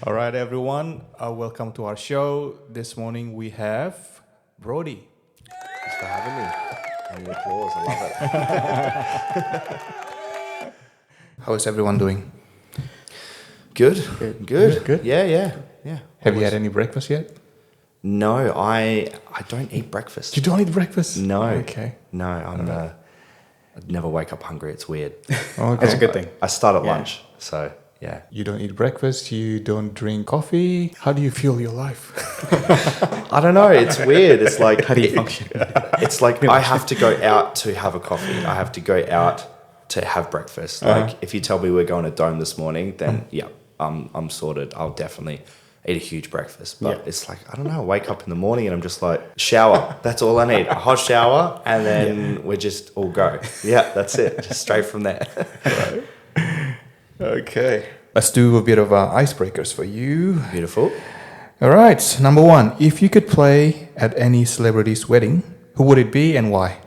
All right, everyone. Welcome to our show. This morning we have Brody. Thanks for having me. And the applause, I love it. How is everyone doing? Good. Good. Yeah. Have you had any breakfast yet? No, I don't eat breakfast. You don't eat breakfast? No. Okay. No, I'd never wake up hungry. It's weird. Okay. That's a good thing. I start at lunch, so yeah. You don't eat breakfast. You don't drink coffee. How do you feel your life? I don't know. It's weird. It's like How do you function? It's like I have to go out to have a coffee. I have to go out to have breakfast. Like if you tell me we're going to Dome this morning, then yeah, I'm sorted. I'll definitely eat a huge breakfast. But it's like, I don't know, I wake up in the morning and I'm just like, shower. That's all I need. A hot shower and then we just all go. Yeah, that's it. Just straight from there. Right. Okay. Let's do a bit of icebreakers for you. Beautiful. All right. Number one, if you could play at any celebrity's wedding, who would it be and why?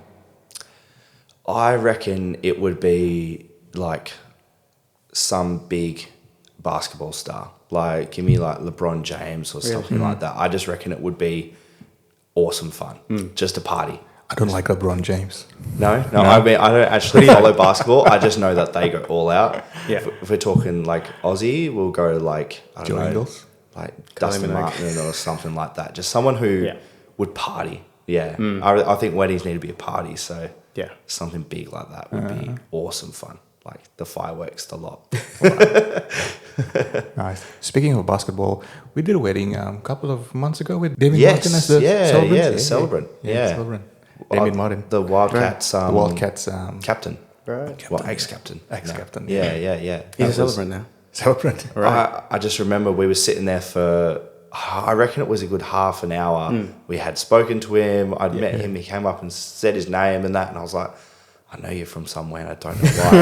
I reckon it would be like some big basketball star. Like, give me like LeBron James or something like that. I just reckon it would be awesome fun. Just a party. I don't like LeBron James. No. I mean, I don't actually follow basketball. I just know that they go all out. Yeah. If we're talking like Aussie, we'll go like, I don't Joe know, Ingles? like Dustin Martin or something like that. Just someone who would party. Yeah. I think weddings need to be a party. So Yeah. something big like that would be awesome fun. Like the fireworks, the lot. Nice. Speaking of basketball, we did a wedding a couple of months ago with David Yes, Martin as the celebrant. the celebrant. Yeah. Celebrant. David Martin. The Wildcats. The Wildcats captain. Right. Well, ex-captain. ex-captain. Yeah. He's a That was- celebrant now. Celebrant. I just remember we were sitting there for, I reckon it was a good half an hour. We had spoken to him. I'd met him. He came up and said his name and that. And I was like, I know you're from somewhere and I don't know why.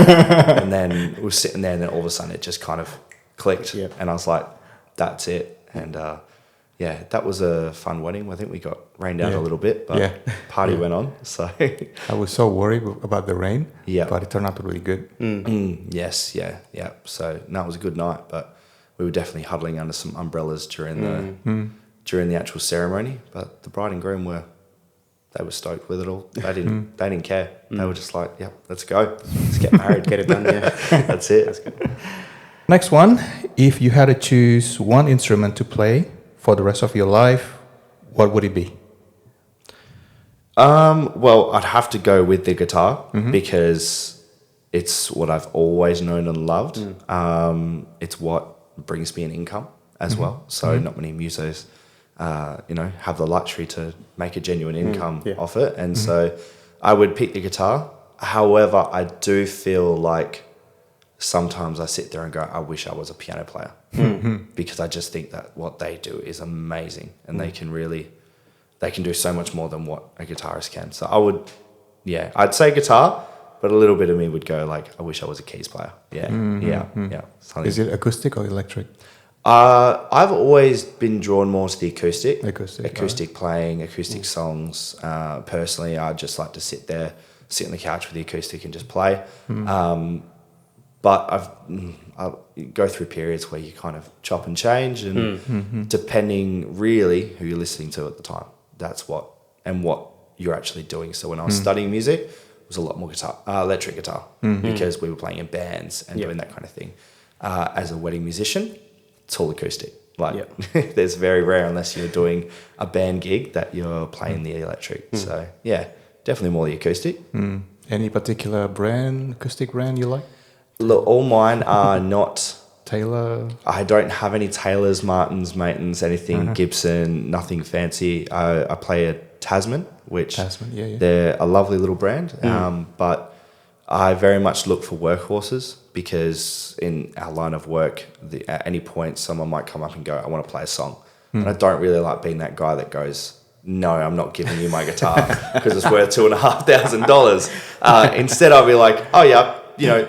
And then we were sitting there and then all of a sudden it just kind of clicked. Yep. And I was like, that's it. And that was a fun wedding. I think we got rained out a little bit, but party went on. So I was so worried about the rain, Yeah. but it turned out really good. yes, yeah. So that was a good night, but we were definitely huddling under some umbrellas during the actual ceremony. But the bride and groom they were stoked with it all. They didn't care. They were just like, "Yep, let's go. Let's get married. Get it done, yeah. That's it." That's good. Next one, if you had to choose one instrument to play for the rest of your life, what would it be? Well, I'd have to go with the guitar because it's what I've always known and loved. It's what brings me an income as well. So not many musos, have the luxury to make a genuine income off it. And so I would pick the guitar. However, I do feel like sometimes I sit there and go, I wish I was a piano player because I just think that what they do is amazing and they can do so much more than what a guitarist can. So I'd say guitar, but a little bit of me would go like, I wish I was a keys player. Yeah. Something. Is it acoustic or electric? I've always been drawn more to the acoustic playing, acoustic songs. Personally, I just like to sit on the couch with the acoustic and just play. But I go through periods where you kind of chop and change, and depending really who you're listening to at the time, that's what you're actually doing. So when I was studying music, it was a lot more electric guitar, because we were playing in bands and doing that kind of thing. As a wedding musician, it's all acoustic. Like there's very rare unless you're doing a band gig that you're playing the electric. So yeah, definitely more the acoustic. Any particular acoustic brand you like? Look, all mine are not Taylor? I don't have any Taylors, Martins, Matins, anything Gibson, nothing fancy. I play a Tasman, which they're a lovely little brand. But I very much look for workhorses because in our line of work, at any point, someone might come up and go, I want to play a song. And I don't really like being that guy that goes, no, I'm not giving you my guitar because it's worth $2,500. Instead, I'll be like, oh, yeah,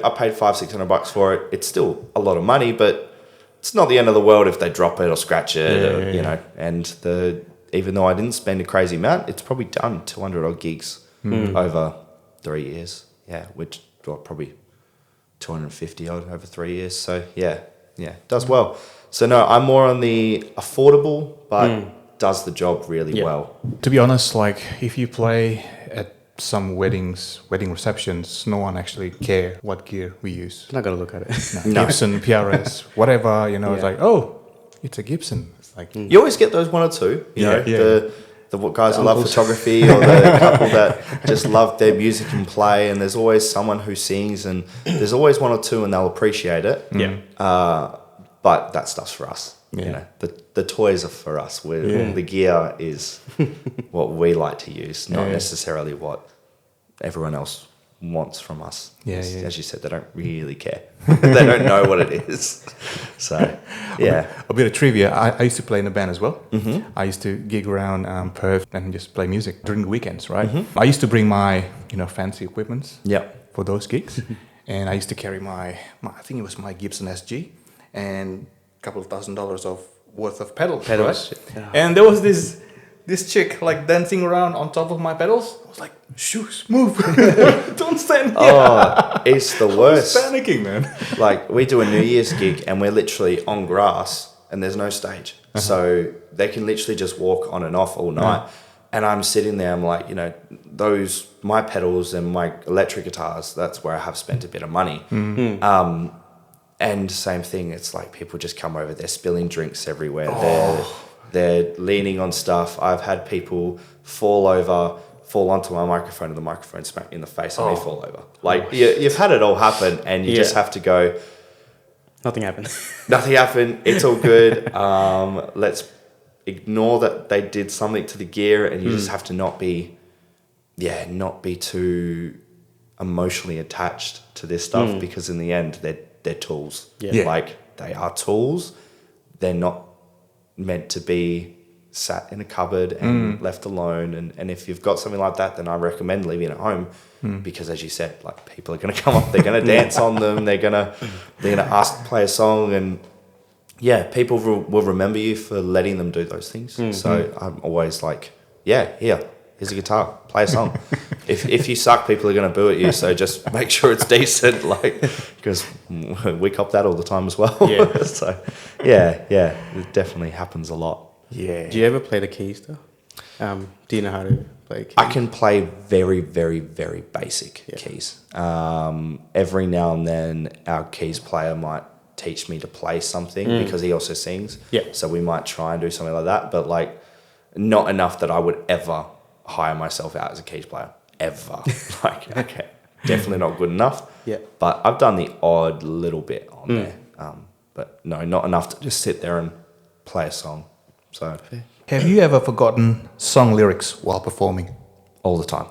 I paid $500-600 for it. It's still a lot of money, but it's not the end of the world if they drop it or scratch it, and even though I didn't spend a crazy amount, it's probably done 200 odd gigs over 3 years. Yeah, which probably 250 odd over 3 years. So yeah, does well. So no, I'm more on the affordable, but does the job really well. To be honest, like if you play at some wedding receptions, no one actually care what gear we use. I'm not gonna look at it. No. Gibson, PRS, whatever, you know, it's like, oh, it's a Gibson. It's like, You always get those one or two, you know, the guys who love uncles. photography or the couple that just love their music and play, and there's always someone who sings, and there's always one or two, and they'll appreciate it. But that stuff's for us. You know, the toys are for us. The gear is what we like to use, not necessarily what everyone else wants from us. As you said, they don't really care. They don't know what it is. So, yeah. A bit of trivia. I used to play in a band as well. I used to gig around Perth and just play music during the weekends, right? I used to bring my, fancy equipments for those gigs. And I used to carry my, I think it was my Gibson SG and a couple of $1,000 worth of pedals. Right? Yeah. And there was this chick like dancing around on top of my pedals. I was like, shoes, move. Don't stand here. Oh, it's the worst. I was panicking, man. Like, we do a New Year's gig and we're literally on grass and there's no stage. So they can literally just walk on and off all night. And I'm sitting there, I'm like, my pedals and my electric guitars, that's where I have spent a bit of money. And same thing, it's like people just come over, they're spilling drinks everywhere. They're leaning on stuff. I've had people fall onto my microphone, and the microphone smack me in the face and they fall over. Like, you've had it all happen, and you just have to go, Nothing happened. nothing happened, it's all good. Let's ignore that they did something to the gear, and you just have to not be too emotionally attached to this stuff, because in the end, they're tools. Like, they are tools. They're not meant to be sat in a cupboard and left alone. And if you've got something like that, then I recommend leaving it at home, because, as you said, like, people are going to come up, they're going to dance on them, they're going to ask to play a song, and people will remember you for letting them do those things. So I'm always like, here's a guitar, play a song. If you suck, people are going to boo at you, so just make sure it's decent, like, because we cop that all the time as well. So it definitely happens a lot. Do you ever play the keys though? Do you know how to play keys? I can play very, very, very basic keys. Every now and then our keys player might teach me to play something, because he also sings. So we might try and do something like that, but like, not enough that I would ever hire myself out as a keys player. Ever. Like, okay, definitely not good enough. But I've done the odd little bit on there. But no, not enough to just sit there and play a song. So, Have you ever forgotten song lyrics while performing? all the time.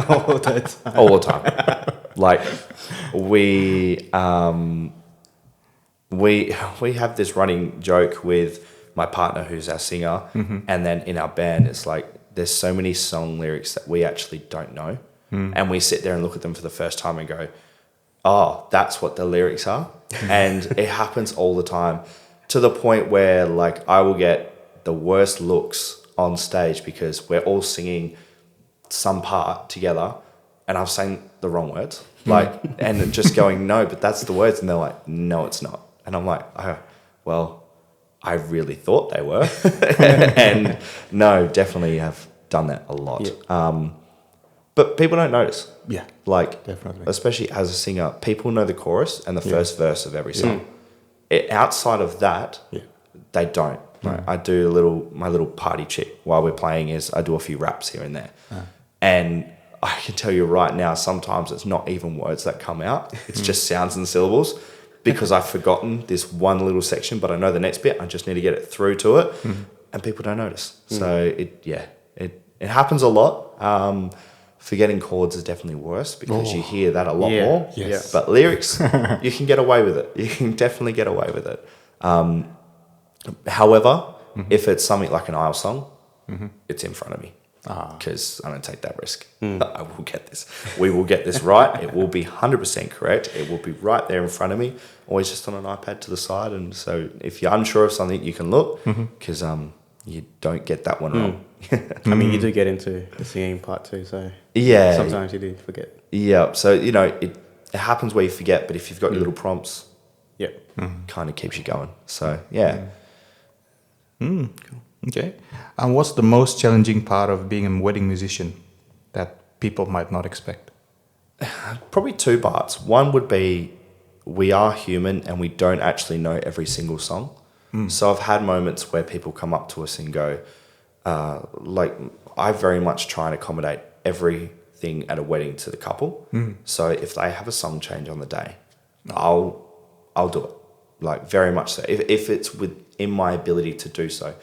All the time. All the time. Like, we have this running joke with my partner, who's our singer, and then in our band, it's like, there's so many song lyrics that we actually don't know, and we sit there and look at them for the first time and go, oh, that's what the lyrics are. And it happens all the time, to the point where, like, I will get the worst looks on stage because we're all singing some part together and I've sang the wrong words, like, and just going, no, but that's the words. And they're like, no, it's not. And I'm like, oh, well, I really thought they were. And no, definitely have done that a lot. But people don't notice. Like, definitely. Especially as a singer, people know the chorus and the first verse of every song. Outside of that, they don't. Right? I do my little party trick while we're playing is I do a few raps here and there. And I can tell you right now, sometimes it's not even words that come out. It's just sounds and syllables, because I've forgotten this one little section, but I know the next bit. I just need to get it through to it, and people don't notice. So it happens a lot. Forgetting chords is definitely worse, because you hear that a lot more. But lyrics, you can get away with it. You can definitely get away with it. However, if it's something like an IELTS song, it's in front of me, because I don't take that risk. I will get this. We will get this right. It will be 100% correct. It will be right there in front of me, always just on an iPad to the side. And so if you're unsure of something, you can look, because you don't get that one wrong. I mean, you do get into the singing part too, so sometimes you do forget. So, it happens where you forget, but if you've got your little prompts, kind of keeps you going. So, yeah. Cool. Okay. And what's the most challenging part of being a wedding musician that people might not expect? Probably two parts. One would be we are human and we don't actually know every single song. So I've had moments where people come up to us and go, I very much try and accommodate everything at a wedding to the couple. So if they have a song change on the day, I'll do it. Like very much so. If it's within my ability to do so.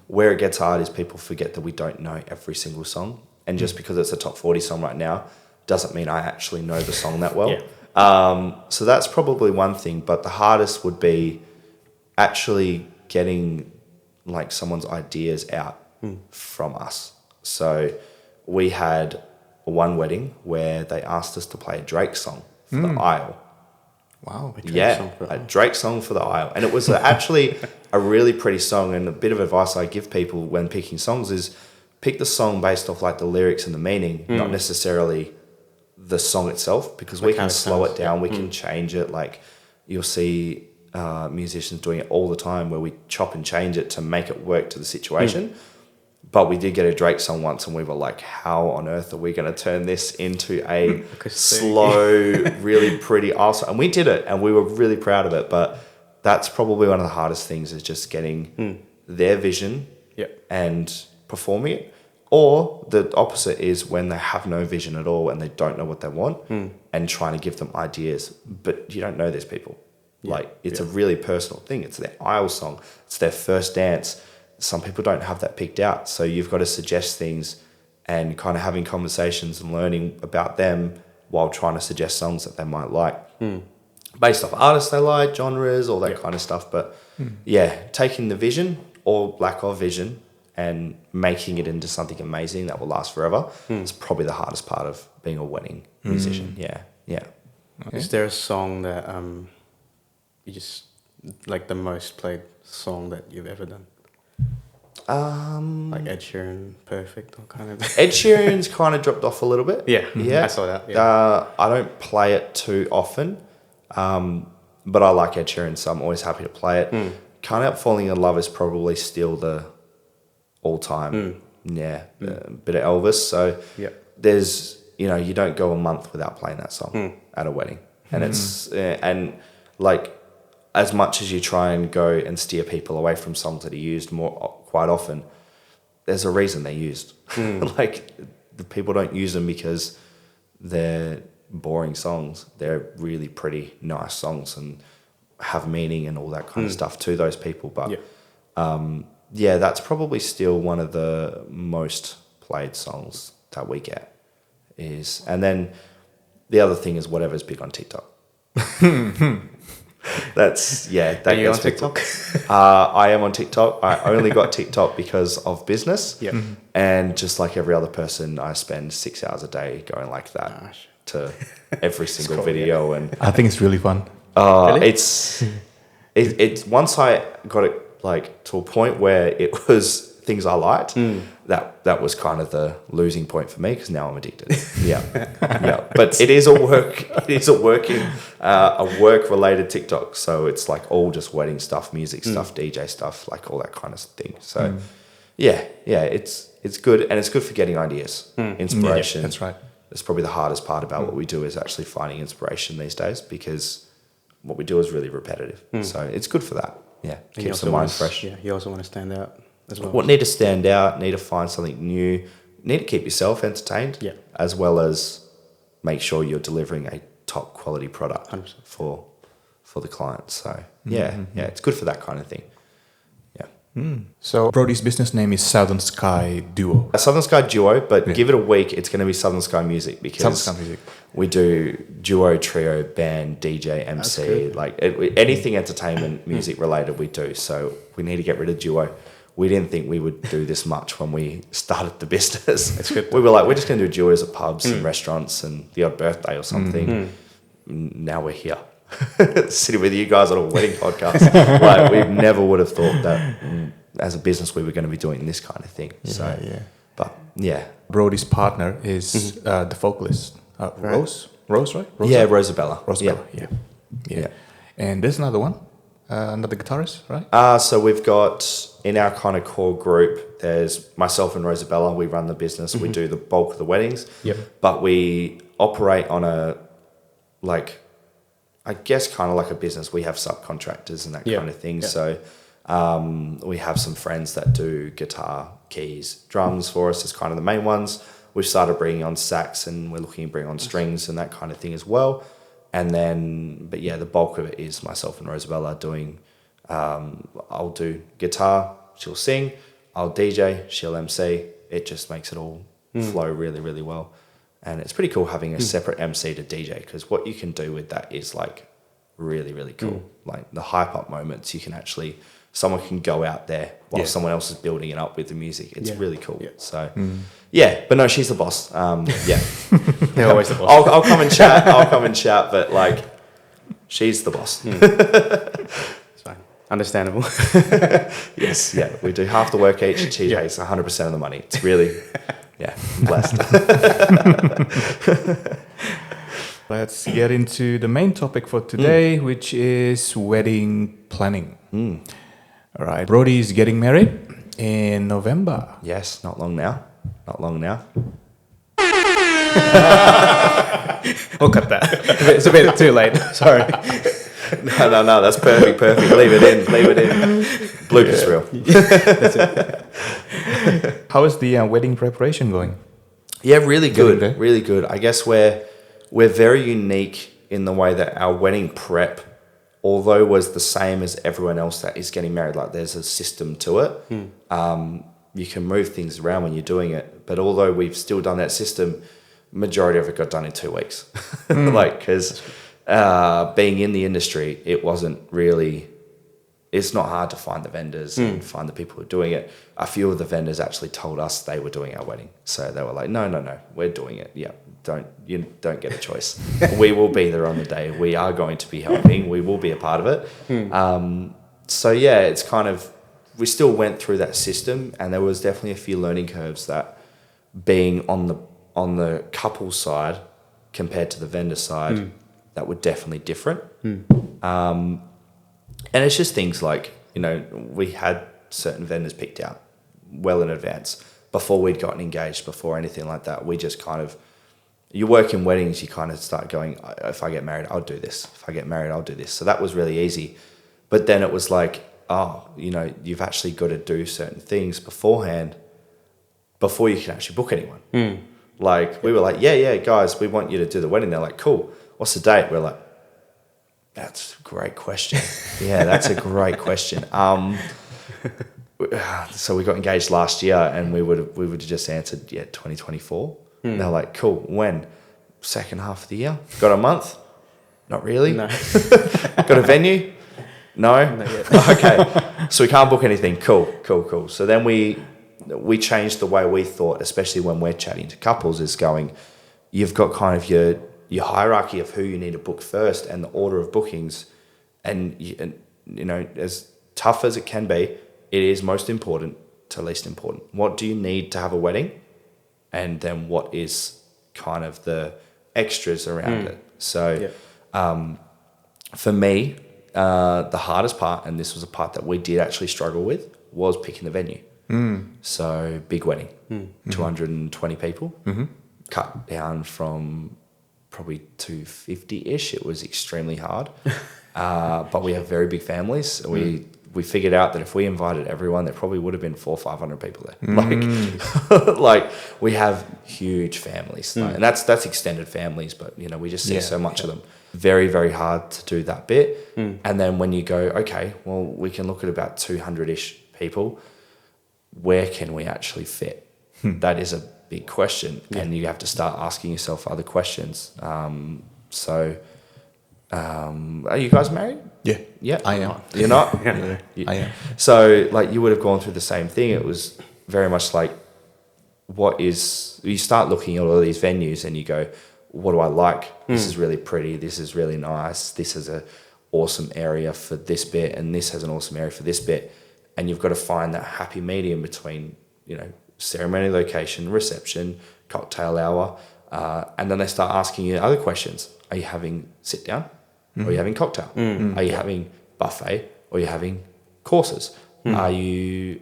Where it gets hard is people forget that we don't know every single song. And just because it's a top 40 song right now doesn't mean I actually know the song that well. Yeah. So that's probably one thing. But the hardest would be actually getting like someone's ideas out from us. So we had one wedding where they asked us to play a Drake song for the aisle. Wow. A Drake song for the aisle. And it was actually a really pretty song. And a bit of advice I give people when picking songs is pick the song based off like the lyrics and the meaning, not necessarily the song itself, because we can slow it down, we can change it. Like you'll see musicians doing it all the time where we chop and change it to make it work to the situation. But we did get a Drake song once and we were like, how on earth are we going to turn this into a slow, really pretty awesome? And we did it and we were really proud of it. But that's probably one of the hardest things is just getting their vision and performing it. Or the opposite is when they have no vision at all and they don't know what they want and trying to give them ideas. But you don't know these people. Like it's a really personal thing. It's their aisle song. It's their first dance. Some people don't have that picked out. So you've got to suggest things and kind of having conversations and learning about them while trying to suggest songs that they might like. Based off artists they like, genres, all that kind of stuff. But taking the vision or lack of vision and making it into something amazing that will last forever is probably the hardest part of being a wedding musician. Yeah. Okay. Is there a song that you just like the most played song that you've ever done? Like Ed Sheeran, Perfect, or kind of. Ed Sheeran's kind of dropped off a little bit. I saw that. Yeah. I don't play it too often, but I like Ed Sheeran, so I'm always happy to play it. Can't Help Falling in Love is probably still the all-time, bit of Elvis. So there's, you don't go a month without playing that song at a wedding, and it's and like. As much as you try and go and steer people away from songs that are used quite often, there's a reason they're used. Like the people don't use them because they're boring songs. They're really pretty, nice songs and have meaning and all that kind of stuff to those people. But that's probably still one of the most played songs that we get. And then the other thing is whatever's big on TikTok. Are you on TikTok? I am on TikTok. I only got TikTok because of business. And just like every other person, I spend 6 hours a day going like that to every single video. And I think it's really fun. Really? It's once I got it like to a point where it was things I liked, that was kind of the losing point for me because now I'm addicted. But it is a work-related TikTok. So it's like all just wedding stuff, music stuff, DJ stuff, like all that kind of thing. So it's good, and it's good for getting ideas, inspiration. That's right. That's probably the hardest part about what we do is actually finding inspiration these days because what we do is really repetitive. So it's good for that. Yeah, keeps the mind fresh. Yeah, you also want to stand out. Well, need to stand out, need to find something new, need to keep yourself entertained, as well as make sure you're delivering a top quality product 100%. for the client. So it's good for that kind of thing. So Brody's business name is Southern Sky Duo. A Southern Sky Duo, but give it a week, it's going to be Southern Sky Music because we do duo, trio, band, DJ, MC, like anything entertainment music related we do. So we need to get rid of duo. We didn't think we would do this much when we started the business. It's good. We were like, we're just going to do duos at pubs and restaurants and the odd birthday or something. Now we're here, sitting with you guys on a wedding podcast. Like we never would have thought that as a business we were going to be doing this kind of thing. But Brody's partner is the vocalist, Rose, right? Rosabella. Yeah. And there's another one. another guitarist, right? So we've got, in our kind of core group, there's myself and Rosabella. We run the business. We do the bulk of the weddings. Yep. But we operate on a, like, I guess kind of like a business. We have subcontractors and that kind of thing. Yep. So we have some friends that do guitar, keys, drums for us as kind of the main ones. We've started bringing on sax, and we're looking to bring on strings and that kind of thing as well. And then, but yeah, the bulk of it is myself and Rosabella doing, I'll do guitar, she'll sing, I'll DJ, she'll MC. It just makes it all flow really, really well. And it's pretty cool having a separate MC to DJ, because what you can do with that is like really, really cool. Like the hype up moments, you can actually, someone can go out there while someone else is building it up with the music. It's really cool. Yeah. So yeah, but no, she's the boss. Yeah. They're always the boss. I'll come and chat, but like she's the boss. It's fine. Understandable. Yes, yeah. We do half the work each, and she takes 100% of the money. It's really, I'm blessed. Let's get into the main topic for today, which is wedding planning. All right. Brody is getting married in November. Yes, not long now. We'll cut that. It's a bit too late. Sorry. No, that's perfect. Leave it in. Bloopers reel. That's it. How is the wedding preparation going? Yeah, really good. I guess we're very unique in the way that our wedding prep, although was the same as everyone else that is getting married, like there's a system to it. You can move things around when you're doing it, but although we've still done that system, majority of it got done in 2 weeks. Like, because being in the industry, it's not hard to find the vendors and find the people who are doing it. A few of the vendors actually told us they were doing our wedding. So they were like, no, we're doing it. Yeah, you don't get a choice. We will be there on the day. We are going to be helping. We will be a part of it. So yeah, it's kind of, we still went through that system, and there was definitely a few learning curves that being on the couple side compared to the vendor side, that were definitely different. And it's just things like, we had certain vendors picked out well in advance before we'd gotten engaged, before anything like that. We just kind of, you work in weddings, you kind of start going, if I get married, I'll do this. If I get married, I'll do this. So that was really easy. But then it was like, you've actually got to do certain things beforehand before you can actually book anyone. Like, we were like, yeah, guys, we want you to do the wedding. They're like, cool. What's the date? We're like, that's a great question. Yeah, that's a great question. So we got engaged last year, and we would have just answered 2024. They're like, cool. When? Second half of the year. Got a month? Not really. No. Got a venue? No. Not yet. Okay. So we can't book anything. Cool. So then we changed the way we thought, especially when we're chatting to couples, is going, you've got kind of your hierarchy of who you need to book first and the order of bookings, and as tough as it can be, it is most important to least important. What do you need to have a wedding, and then what is kind of the extras around it. So for me, the hardest part, and this was a part that we did actually struggle with, was picking the venue. So big wedding, 220 people, cut down from probably 250-ish. It was extremely hard. But we have very big families. We figured out that if we invited everyone, there probably would have been 400 or 500 people there. Like we have huge families, and that's extended families. But we just see so much of them. Very, very hard to do that bit. And then when you go, okay, well, we can look at about 200-ish people. Where can we actually fit? That is a big question, and you have to start asking yourself other questions. Are you guys married? Yeah, I am. You're not? I am. So, like, you would have gone through the same thing. It was very much like, you start looking at all these venues and you go, what do I like? This is really pretty. This is really nice. This is an awesome area for this bit, and this has an awesome area for this bit. And you've got to find that happy medium between, ceremony, location, reception, cocktail hour. And then they start asking you other questions. Are you having sit down? Or are you having cocktail? Are you having buffet? or you're having courses? Are you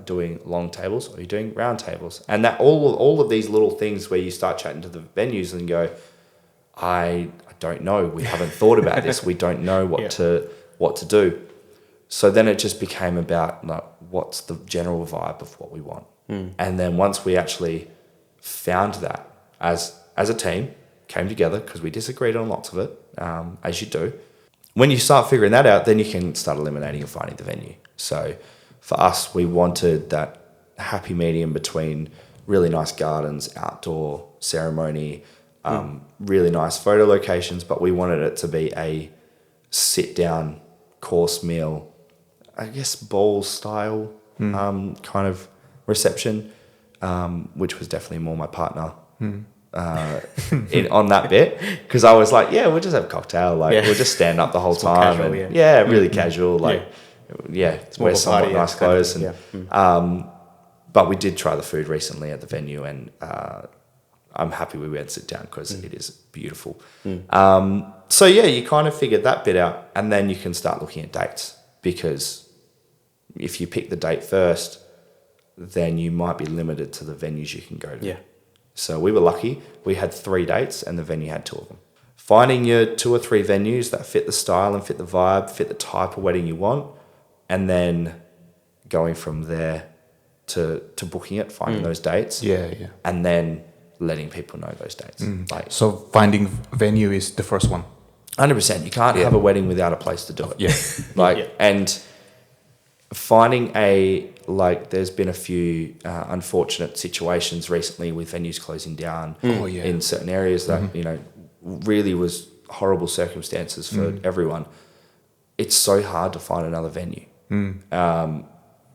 doing long tables, or are you doing round tables? And that all of these little things where you start chatting to the venues and go, I don't know. We haven't thought about this. We don't know what to do. So then it just became about like, what's the general vibe of what we want. And then once we actually found that as a team, came together, because we disagreed on lots of it, as you do. When you start figuring that out, then you can start eliminating and finding the venue. So for us, we wanted that happy medium between really nice gardens, outdoor ceremony, really nice photo locations, but we wanted it to be a sit-down course meal, I guess ball style kind of reception, which was definitely more my partner on that bit, because I was like, yeah, we'll just have a cocktail, like we'll just stand up the whole time, casual, and really casual, like wear somewhat nice clothes, and but we did try the food recently at the venue, and I'm happy we went sit down because it is beautiful. So you kind of figured that bit out, and then you can start looking at dates, because if you pick the date first, then you might be limited to the venues you can go to. So we were lucky. We had 3 dates and the venue had 2 of them. Finding your 2 or 3 venues that fit the style and fit the vibe, fit the type of wedding you want, and then going from there to booking it, finding those dates. And then letting people know those dates. So finding venue is the first one. 100%. You can't have a wedding without a place to do it. And finding there's been a few unfortunate situations recently with venues closing down in certain areas that, really was horrible circumstances for everyone. It's so hard to find another venue.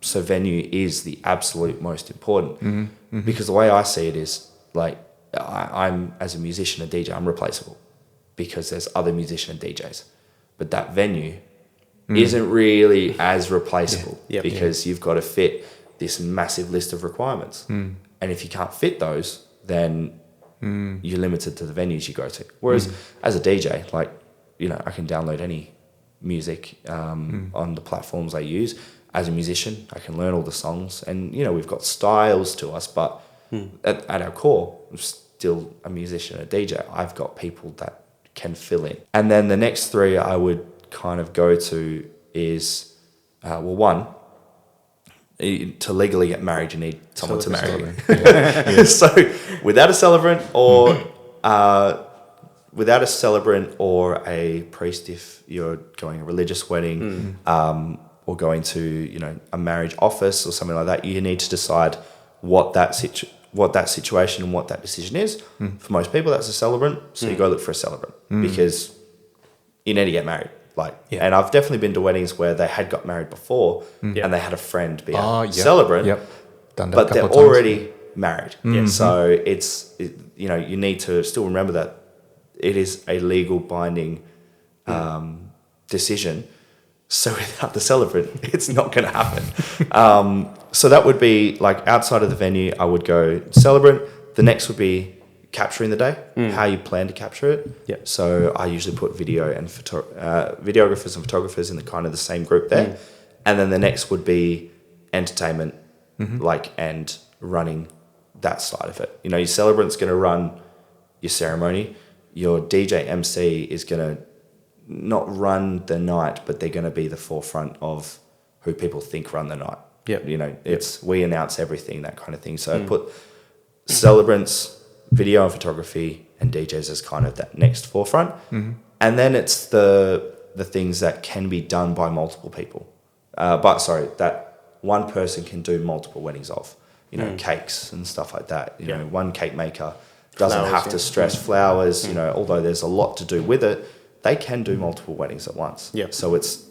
So venue is the absolute most important, because the way I see it is like, I'm as a musician, a DJ, I'm replaceable because there's other musician and DJs, but that venue isn't really as replaceable because you've got to fit this massive list of requirements. And if you can't fit those, then you're limited to the venues you go to. Whereas as a DJ, like, I can download any music on the platforms I use. As a musician, I can learn all the songs, and, we've got styles to us, but at our core, I'm still a musician, a DJ. I've got people that can fill in. And then the next 3 I would kind of go to is, one, to legally get married, you need someone to marry you. So without a celebrant or a priest, if you're going a religious wedding, or going to, a marriage office or something like that, you need to decide what that situation and what that decision is. For most people, that's a celebrant. So you go look for a celebrant because you need to get married. And I've definitely been to weddings where they had got married before and they had a friend be a celebrant, but they're already married. So you need to still remember that it is a legal binding decision. So without the celebrant, it's not going to happen. So that would be like outside of the venue, I would go celebrant. The next would be capturing the day, how you plan to capture it. So I usually put video and videographers and photographers in the kind of the same group there. And then the next would be entertainment, and running that side of it. Your celebrant's going to run your ceremony. Your DJ MC is going to not run the night, but they're going to be the forefront of who people think run the night. We announce everything, that kind of thing. So I put celebrants, video and photography, and DJs as kind of that next forefront. And then it's the things that can be done by multiple people. That one person can do multiple weddings of, cakes and stuff like that. One cake maker doesn't have to stress flowers, although there's a lot to do with it. They can do multiple weddings at once. So it's,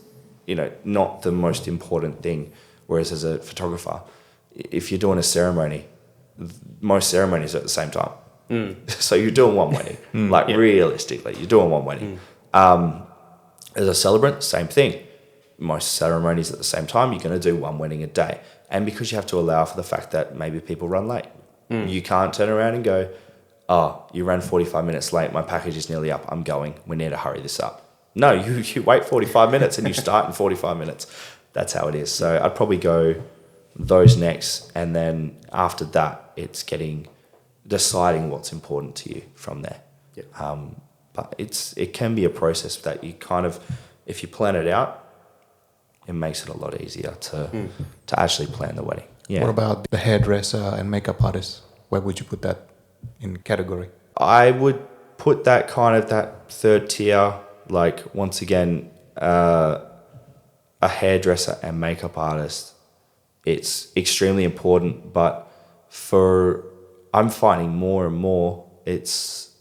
not the most important thing. Whereas as a photographer, if you're doing a ceremony, most ceremonies are at the same time. So you're doing one wedding. Realistically, you're doing one wedding. As a celebrant, same thing. Most ceremonies at the same time, you're going to do one wedding a day. And because you have to allow for the fact that maybe people run late. You can't turn around and go, oh, you ran 45 minutes late, my package is nearly up, I'm going, we need to hurry this up. No, you wait 45 minutes and you start in 45 minutes. That's how it is. So I'd probably go those next, and then after that, it's deciding what's important to you from there. Yeah. But it can be a process that you kind of, if you plan it out, it makes it a lot easier to actually plan the wedding. Yeah. What about the hairdresser and makeup artist? Where would you put that in category? I would put that kind of that third tier, like once again, a hairdresser and makeup artist. It's extremely important, but I'm finding more and more it's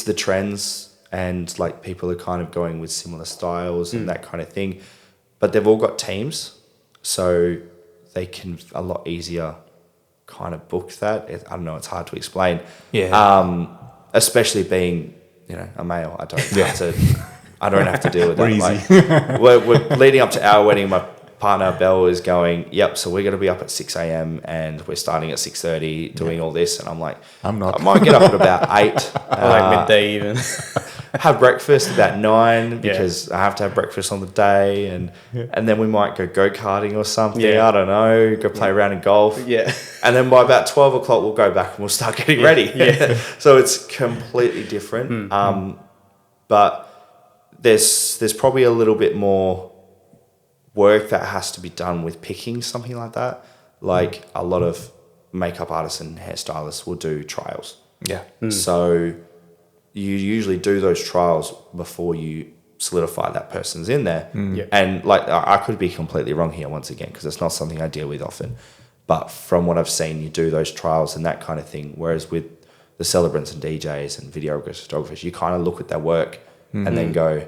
the trends, and like people are kind of going with similar styles and that kind of thing, but they've all got teams, so they can a lot easier kind of book that. I don't know, it's hard to explain. Yeah. Especially being, a male, I don't have to deal with that. We're easy. We're leading up to our wedding. My partner Belle is going, yep, so we're going to be up at 6 a.m. and we're starting at 6:30 doing all this, and I'm like, I'm not. I might get up at about 8. Like midday even. Have breakfast about 9 because I have to have breakfast on the day, and then we might go karting or something. I don't know, go play around in golf. Yeah. And then by about 12 o'clock we'll go back and we'll start getting ready. Yeah. So it's completely different. But there's probably a little bit more work that has to be done with picking something like that. Like a lot of makeup artists and hairstylists will do trials. Yeah. So you usually do those trials before you solidify that person's in there. Yeah. And like, I could be completely wrong here once again, because it's not something I deal with often. But from what I've seen, you do those trials and that kind of thing. Whereas with the celebrants and DJs and videographers, photographers, you kind of look at their work and then go,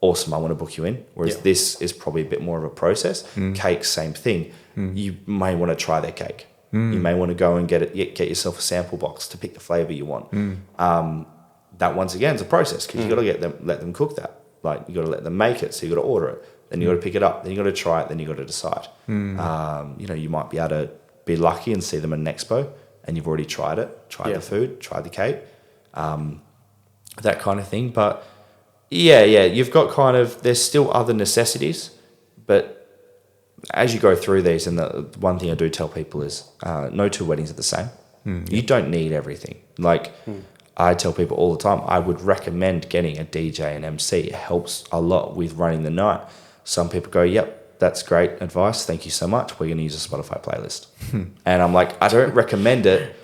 awesome, I want to book you in. Whereas this is probably a bit more of a process. Cake, same thing. You may want to try their cake. You may want to go and get yourself a sample box to pick the flavor you want. That once again is a process, because you got to let them cook that. Like you got to let them make it, so you got to order it. Then you got to pick it up. Then you got to try it. Then you got to decide. You might be able to be lucky and see them at an expo, and you've already tried it, the food, tried the cake, that kind of thing. But you've got kind of, there's still other necessities, but as you go through these, and the one thing I do tell people is no two weddings are the same. You don't need everything. Like I tell people all the time, I would recommend getting a DJ and MC. It helps a lot with running the night. Some people go, yep, that's great advice. Thank you so much. We're going to use a Spotify playlist. And I'm like, I don't recommend it.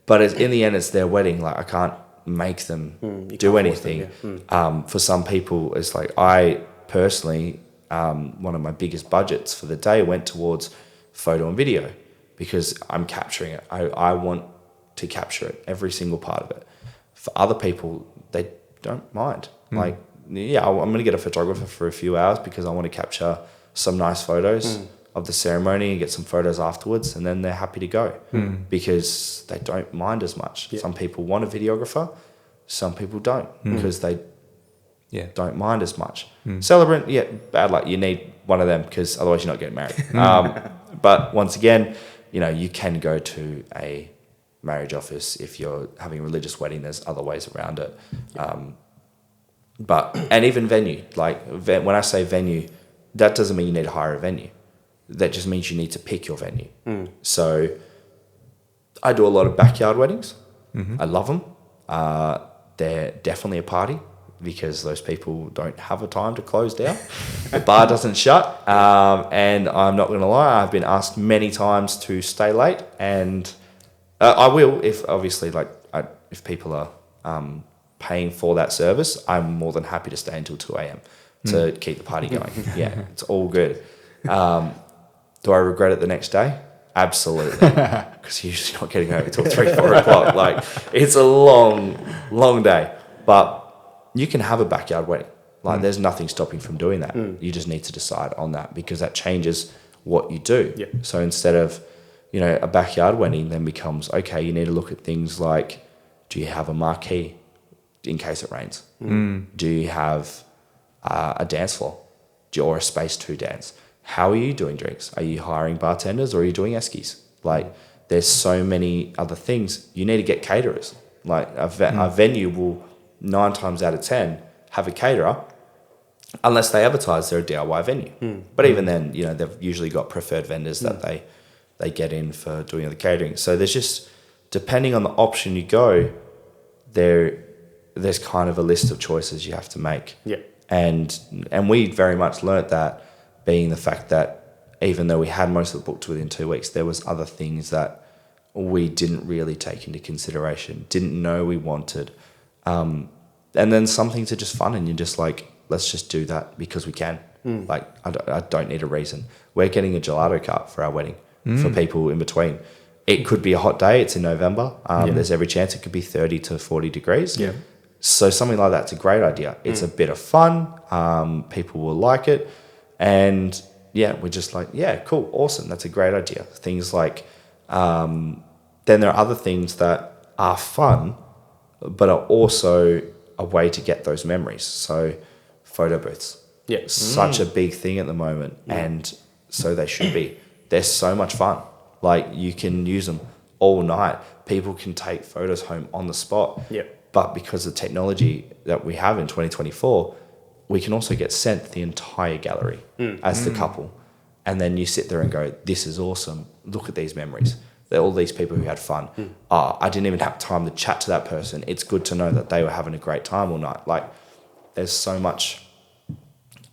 But in the end, it's their wedding. Like I can't make them do anything. For some people, it's like, I personally, one of my biggest budgets for the day went towards photo and video, because I'm capturing it. I want to capture it, every single part of it. For other people, they don't mind. Like, I'm going to get a photographer for a few hours because I want to capture some nice photos of the ceremony and get some photos afterwards, and then they're happy to go because they don't mind as much. Some people want a videographer, some people don't, because they don't mind as much. Celebrant, bad luck. You need one of them, because otherwise you're not getting married. But once again, you can go to a marriage office if you're having a religious wedding. There's other ways around it. And even venue, like when I say venue, that doesn't mean you need to hire a venue. That just means you need to pick your venue. So I do a lot of backyard weddings. I love them. They're definitely a party, because those people don't have a time to close down. The bar doesn't shut. And I'm not going to lie, I've been asked many times to stay late, and I will, if obviously, if people are paying for that service, I'm more than happy to stay until 2 a.m. to keep the party going. It's all good. Do I regret it the next day? Absolutely. Because you're usually not getting home until 3-4 o'clock. Like, it's a long, long day. But you can have a backyard wedding. Like, there's nothing stopping from doing that. You just need to decide on that, because that changes what you do. So instead of, a backyard wedding then becomes, okay, you need to look at things like, do you have a marquee in case it rains? Do you have a dance floor or a space to dance? How are you doing drinks? Are you hiring bartenders, or are you doing eskies? Like, there's so many other things. You need to get caterers. Like a venue will 9 times out of 10 have a caterer, unless they advertise they're a DIY venue. But even then, you know, they've usually got preferred vendors that they get in for doing the catering. So there's just, depending on the option you go, there's kind of a list of choices you have to make. Yeah. And we very much learnt that, being the fact that even though we had most of the booked within 2 weeks, there was other things that we didn't really take into consideration, didn't know we wanted. And then some things are just fun and you're just like, let's just do that because we can. Like, I don't need a reason. We're getting a gelato cart for our wedding for people in between. It could be a hot day. It's in November. There's every chance it could be 30 to 40 degrees. Yeah. So something like that's a great idea. It's a bit of fun. People will like it. And yeah, we're just like, yeah, cool, awesome. That's a great idea. Things like, then there are other things that are fun, but are also a way to get those memories. So photo booths. Yeah. Such a big thing at the moment. And so they should be. They're so much fun. Like, you can use them all night. People can take photos home on the spot. Yeah. But because of the technology that we have in 2024, we can also get sent the entire gallery as the couple. And then you sit there and go, this is awesome. Look at these memories. They're all these people who had fun. I didn't even have time to chat to that person. It's good to know that they were having a great time all night. Like, there's so much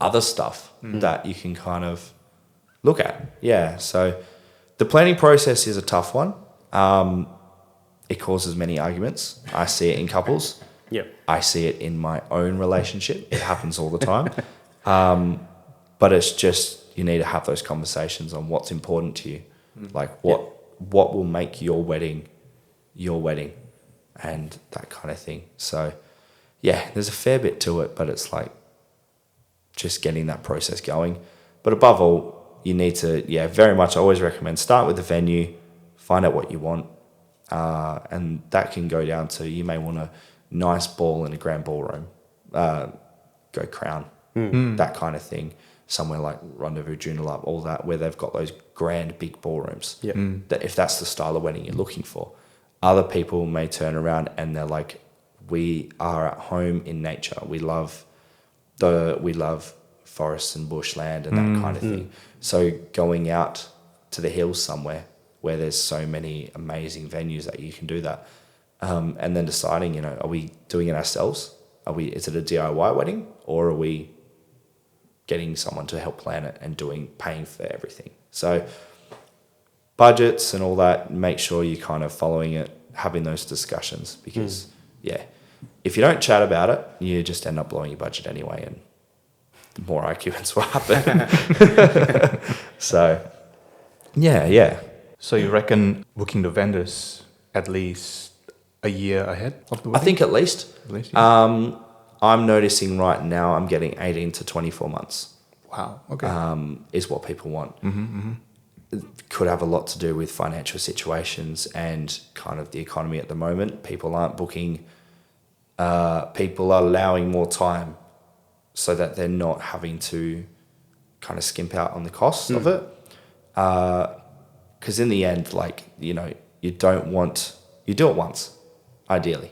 other stuff that you can kind of look at. Yeah. So the planning process is a tough one. It causes many arguments. I see it in couples. Yeah. I see it in my own relationship. It happens all the time. But it's just, you need to have those conversations on what's important to you. Like, what will make your wedding and that kind of thing. So yeah, there's a fair bit to it, but it's like just getting that process going. But above all, you need to, very much, I always recommend start with the venue, find out what you want. And that can go down to, you may want a nice ball in a grand ballroom, go Crown, that kind of thing. Somewhere like Rendezvous, Joondalup, all that, where they've got those grand big ballrooms. Yeah. That if that's the style of wedding you're looking for. Other people may turn around and they're like, we are at home in nature. We love forests and bushland and that kind of thing. So going out to the hills somewhere where there's so many amazing venues that you can do that. And then deciding, you know, are we doing it ourselves? Is it a DIY wedding, or are we getting someone to help plan it and paying for everything? So budgets and all that, make sure you're kind of following it, having those discussions, because if you don't chat about it, you just end up blowing your budget anyway, and more arguments will happen. So yeah. So you reckon booking the vendors at least a year ahead of the wedding? I think at least. Yeah. I'm noticing right now I'm getting 18 to 24 months. Wow, okay. Is what people want. It could have a lot to do with financial situations and kind of the economy at the moment. People aren't booking. People are allowing more time so that they're not having to kind of skimp out on the costs of it. Because in the end, like, you know, you do it once, ideally.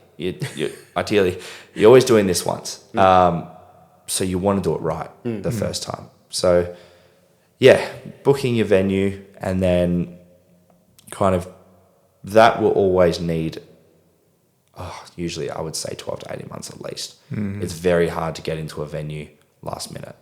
Ideally, you're always doing this once. So you want to do it right the first time. So yeah, booking your venue, and then kind of that will always need, usually I would say 12 to 18 months at least. It's very hard to get into a venue last minute.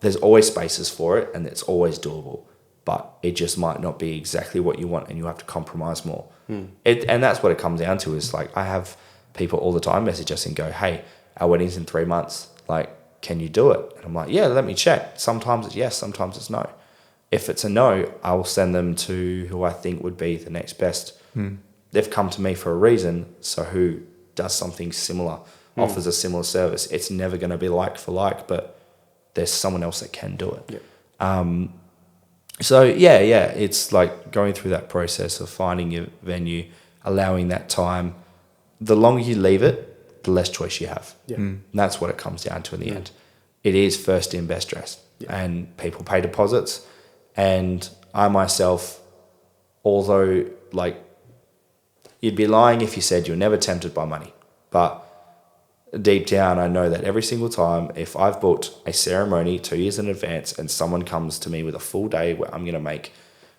There's always spaces for it, and it's always doable, but it just might not be exactly what you want, and you have to compromise more. And that's what it comes down to, is like, I have people all the time message us and go, hey, our wedding's in 3 months. Like, can you do it? And I'm like, yeah, let me check. Sometimes it's yes, sometimes it's no. If it's a no, I will send them to who I think would be the next best. They've come to me for a reason, so who does something similar, offers a similar service. It's never going to be like for like, but there's someone else that can do it. So it's like going through that process of finding your venue, allowing that time. The longer you leave it, the less choice you have. And that's what it comes down to in the end. It is first in, best dressed. And people pay deposits. And I myself, although, like, you'd be lying if you said you're never tempted by money. But deep down, I know that every single time, if I've booked a ceremony 2 years in advance and someone comes to me with a full day where I'm going to make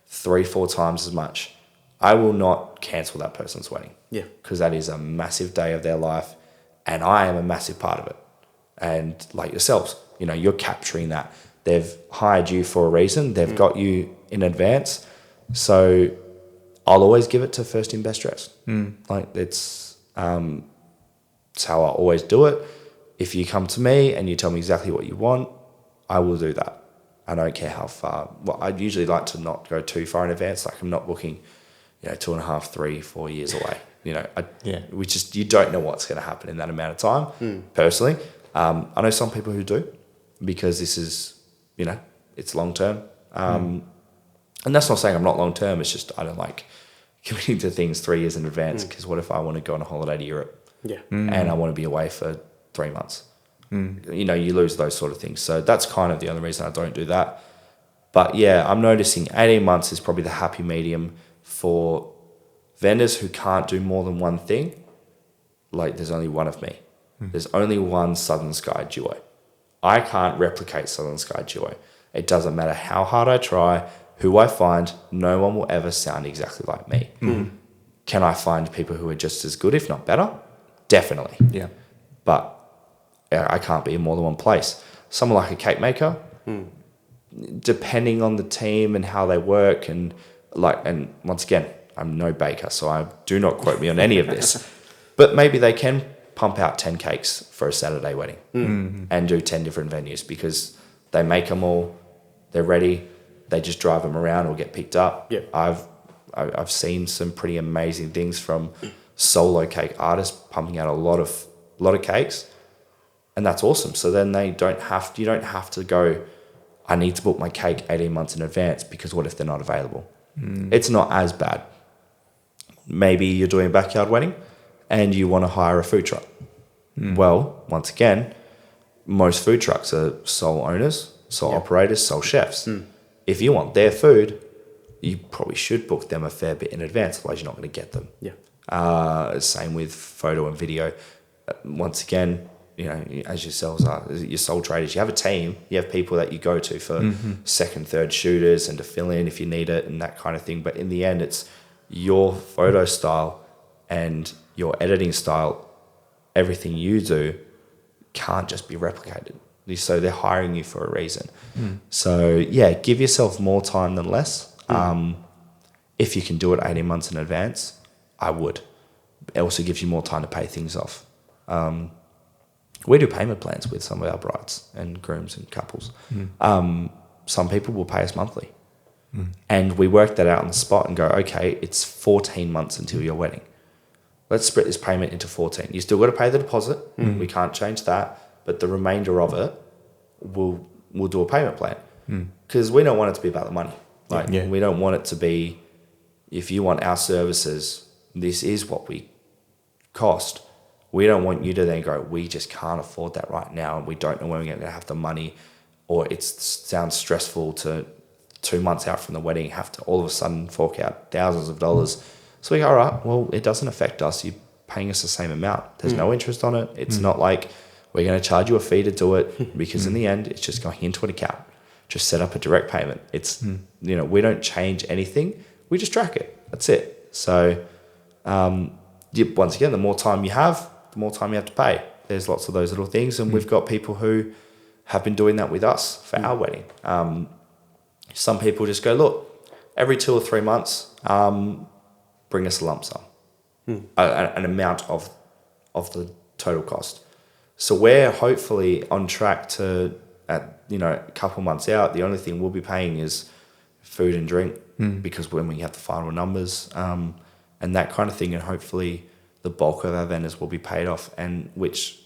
3-4 times as much, I will not cancel that person's wedding. Yeah. Because that is a massive day of their life and I am a massive part of it. And like yourselves, you know, you're capturing that. They've hired you for a reason. They've got you in advance. So I'll always give it to first in best dress. Like it's how I always do it. If you come to me and you tell me exactly what you want, I will do that. I don't care how far. Well, I usually like to not go too far in advance. Like I'm not booking, 2.5, 3, 4 years away. You don't know what's going to happen in that amount of time. Personally, I know some people who do, because this is, it's long term. And that's not saying I'm not long term. It's just I don't like committing to things 3 years in advance, because what if I want to go on a holiday to Europe? Yeah. And I want to be away for 3 months. You lose those sort of things. So that's kind of the only reason I don't do that. But yeah, I'm noticing 18 months is probably the happy medium for vendors who can't do more than one thing. Like there's only one of me. There's only one Southern Sky duo. I can't replicate Southern Sky duo. It doesn't matter how hard I try, who I find, no one will ever sound exactly like me. Can I find people who are just as good, if not better? Definitely. Yeah. But I can't be in more than one place. Someone like a cake maker, depending on the team and how they work, and once again, I'm no baker, so do not quote me on any of this. But maybe they can pump out 10 cakes for a Saturday wedding and do 10 different venues, because they make them all, they're ready, they just drive them around or get picked up. Yeah. I've seen some pretty amazing things from solo cake artists pumping out a lot of cakes, and that's awesome. So then you don't have to go, I need to book my cake 18 months in advance, because what if they're not available? It's not as bad. Maybe you're doing a backyard wedding and you want to hire a food truck. Well, once again, most food trucks are sole owners, sole operators, sole chefs. If you want their food, you probably should book them a fair bit in advance, otherwise you're not going to get them. Yeah. Same with photo and video. Once again, as yourselves are, you're sole traders. You have a team. You have people that you go to for second, third shooters and to fill in if you need it and that kind of thing. But in the end, it's your photo style and your editing style. Everything you do can't just be replicated. So they're hiring you for a reason. So yeah, give yourself more time than less. If you can do it 18 months in advance, I would. It also gives you more time to pay things off. We do payment plans with some of our brides and grooms and couples. Some people will pay us monthly. And we work that out on the spot and go, okay, it's 14 months until your wedding. Let's split this payment into 14. You still got to pay the deposit. We can't change that. But the remainder of it, we'll do a payment plan. Because we don't want it to be about the money. We don't want it to be, if you want our services, this is what we cost. We don't want you to then go, we just can't afford that right now, and we don't know when we're going to have the money, or it sounds stressful to 2 months out from the wedding have to all of a sudden fork out thousands of dollars. So we go, all right, well, it doesn't affect us. You're paying us the same amount. There's no interest on it. It's not like we're going to charge you a fee to do it, because in the end, it's just going into an account. Just set up a direct payment. It's, we don't change anything. We just track it. That's it. So once again, the more time you have, the more time you have to pay. There's lots of those little things. And we've got people who have been doing that with us for our wedding. Some people just go, look, every 2 or 3 months, bring us a lump sum, an amount of the total cost. So we're hopefully on track to, a couple months out, the only thing we'll be paying is food and drink, because when we have the final numbers and that kind of thing, and hopefully the bulk of our vendors will be paid off, and which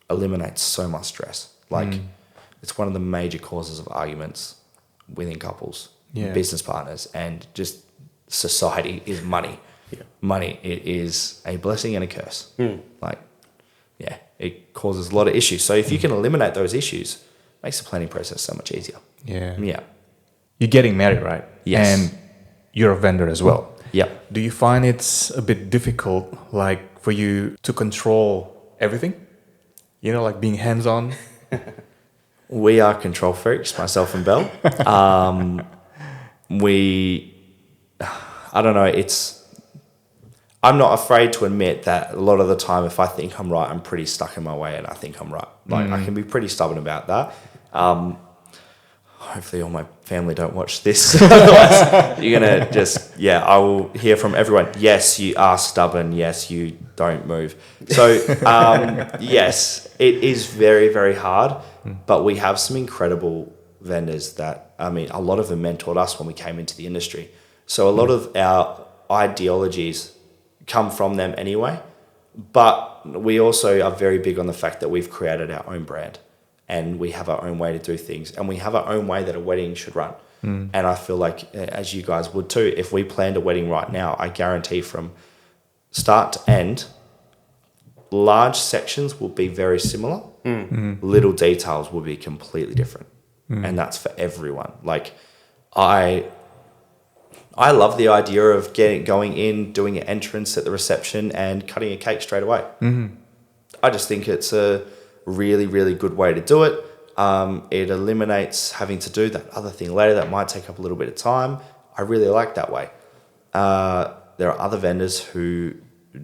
eliminates so much stress. It's one of the major causes of arguments within couples, business partners, and just society is money. Money, it is a blessing and a curse. It causes a lot of issues. So if you can eliminate those issues, it makes the planning process so much easier. You're getting married, right? Yes. And you're a vendor as well. Yep. Do you find it's a bit difficult, for you to control everything? like being hands-on? We are control freaks, myself and Belle. I don't know, I'm not afraid to admit that a lot of the time, if I think I'm right, I'm pretty stuck in my way and I think I'm right. Like, I can be pretty stubborn about that. Hopefully all my family don't watch this. Otherwise, you're going to just, I will hear from everyone, yes, you are stubborn. Yes, you don't move. So, yes, it is very, very hard. But we have some incredible vendors that, a lot of them mentored us when we came into the industry. So a lot of our ideologies come from them anyway. But we also are very big on the fact that we've created our own brand. And we have our own way to do things. And we have our own way that a wedding should run. And I feel like, as you guys would too, if we planned a wedding right now, I guarantee from start to end, large sections will be very similar. Little details will be completely different. And that's for everyone. Like, I love the idea of going in, doing an entrance at the reception and cutting a cake straight away. I just think it's a really, really good way to do it. It eliminates having to do that other thing later that might take up a little bit of time. I really like that way. There are other vendors who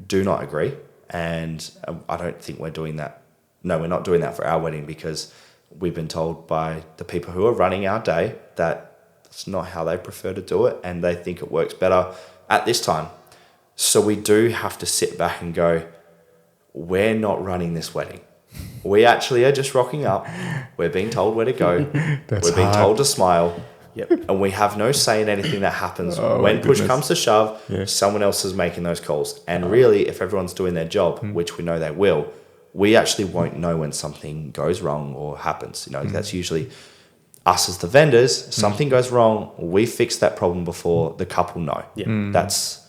do not agree, and I don't think we're doing that. No, we're not doing that for our wedding, because we've been told by the people who are running our day that it's not how they prefer to do it, and they think it works better at this time. So we do have to sit back and go, we're not running this wedding. We actually are just rocking up. We're being told where to go. We're being told to smile. And we have no say in anything that happens. When push comes to shove, someone else is making those calls. And really, if everyone's doing their job, which we know they will, we actually won't know when something goes wrong or happens. That's usually us as the vendors. Something goes wrong, we fix that problem before the couple know. That's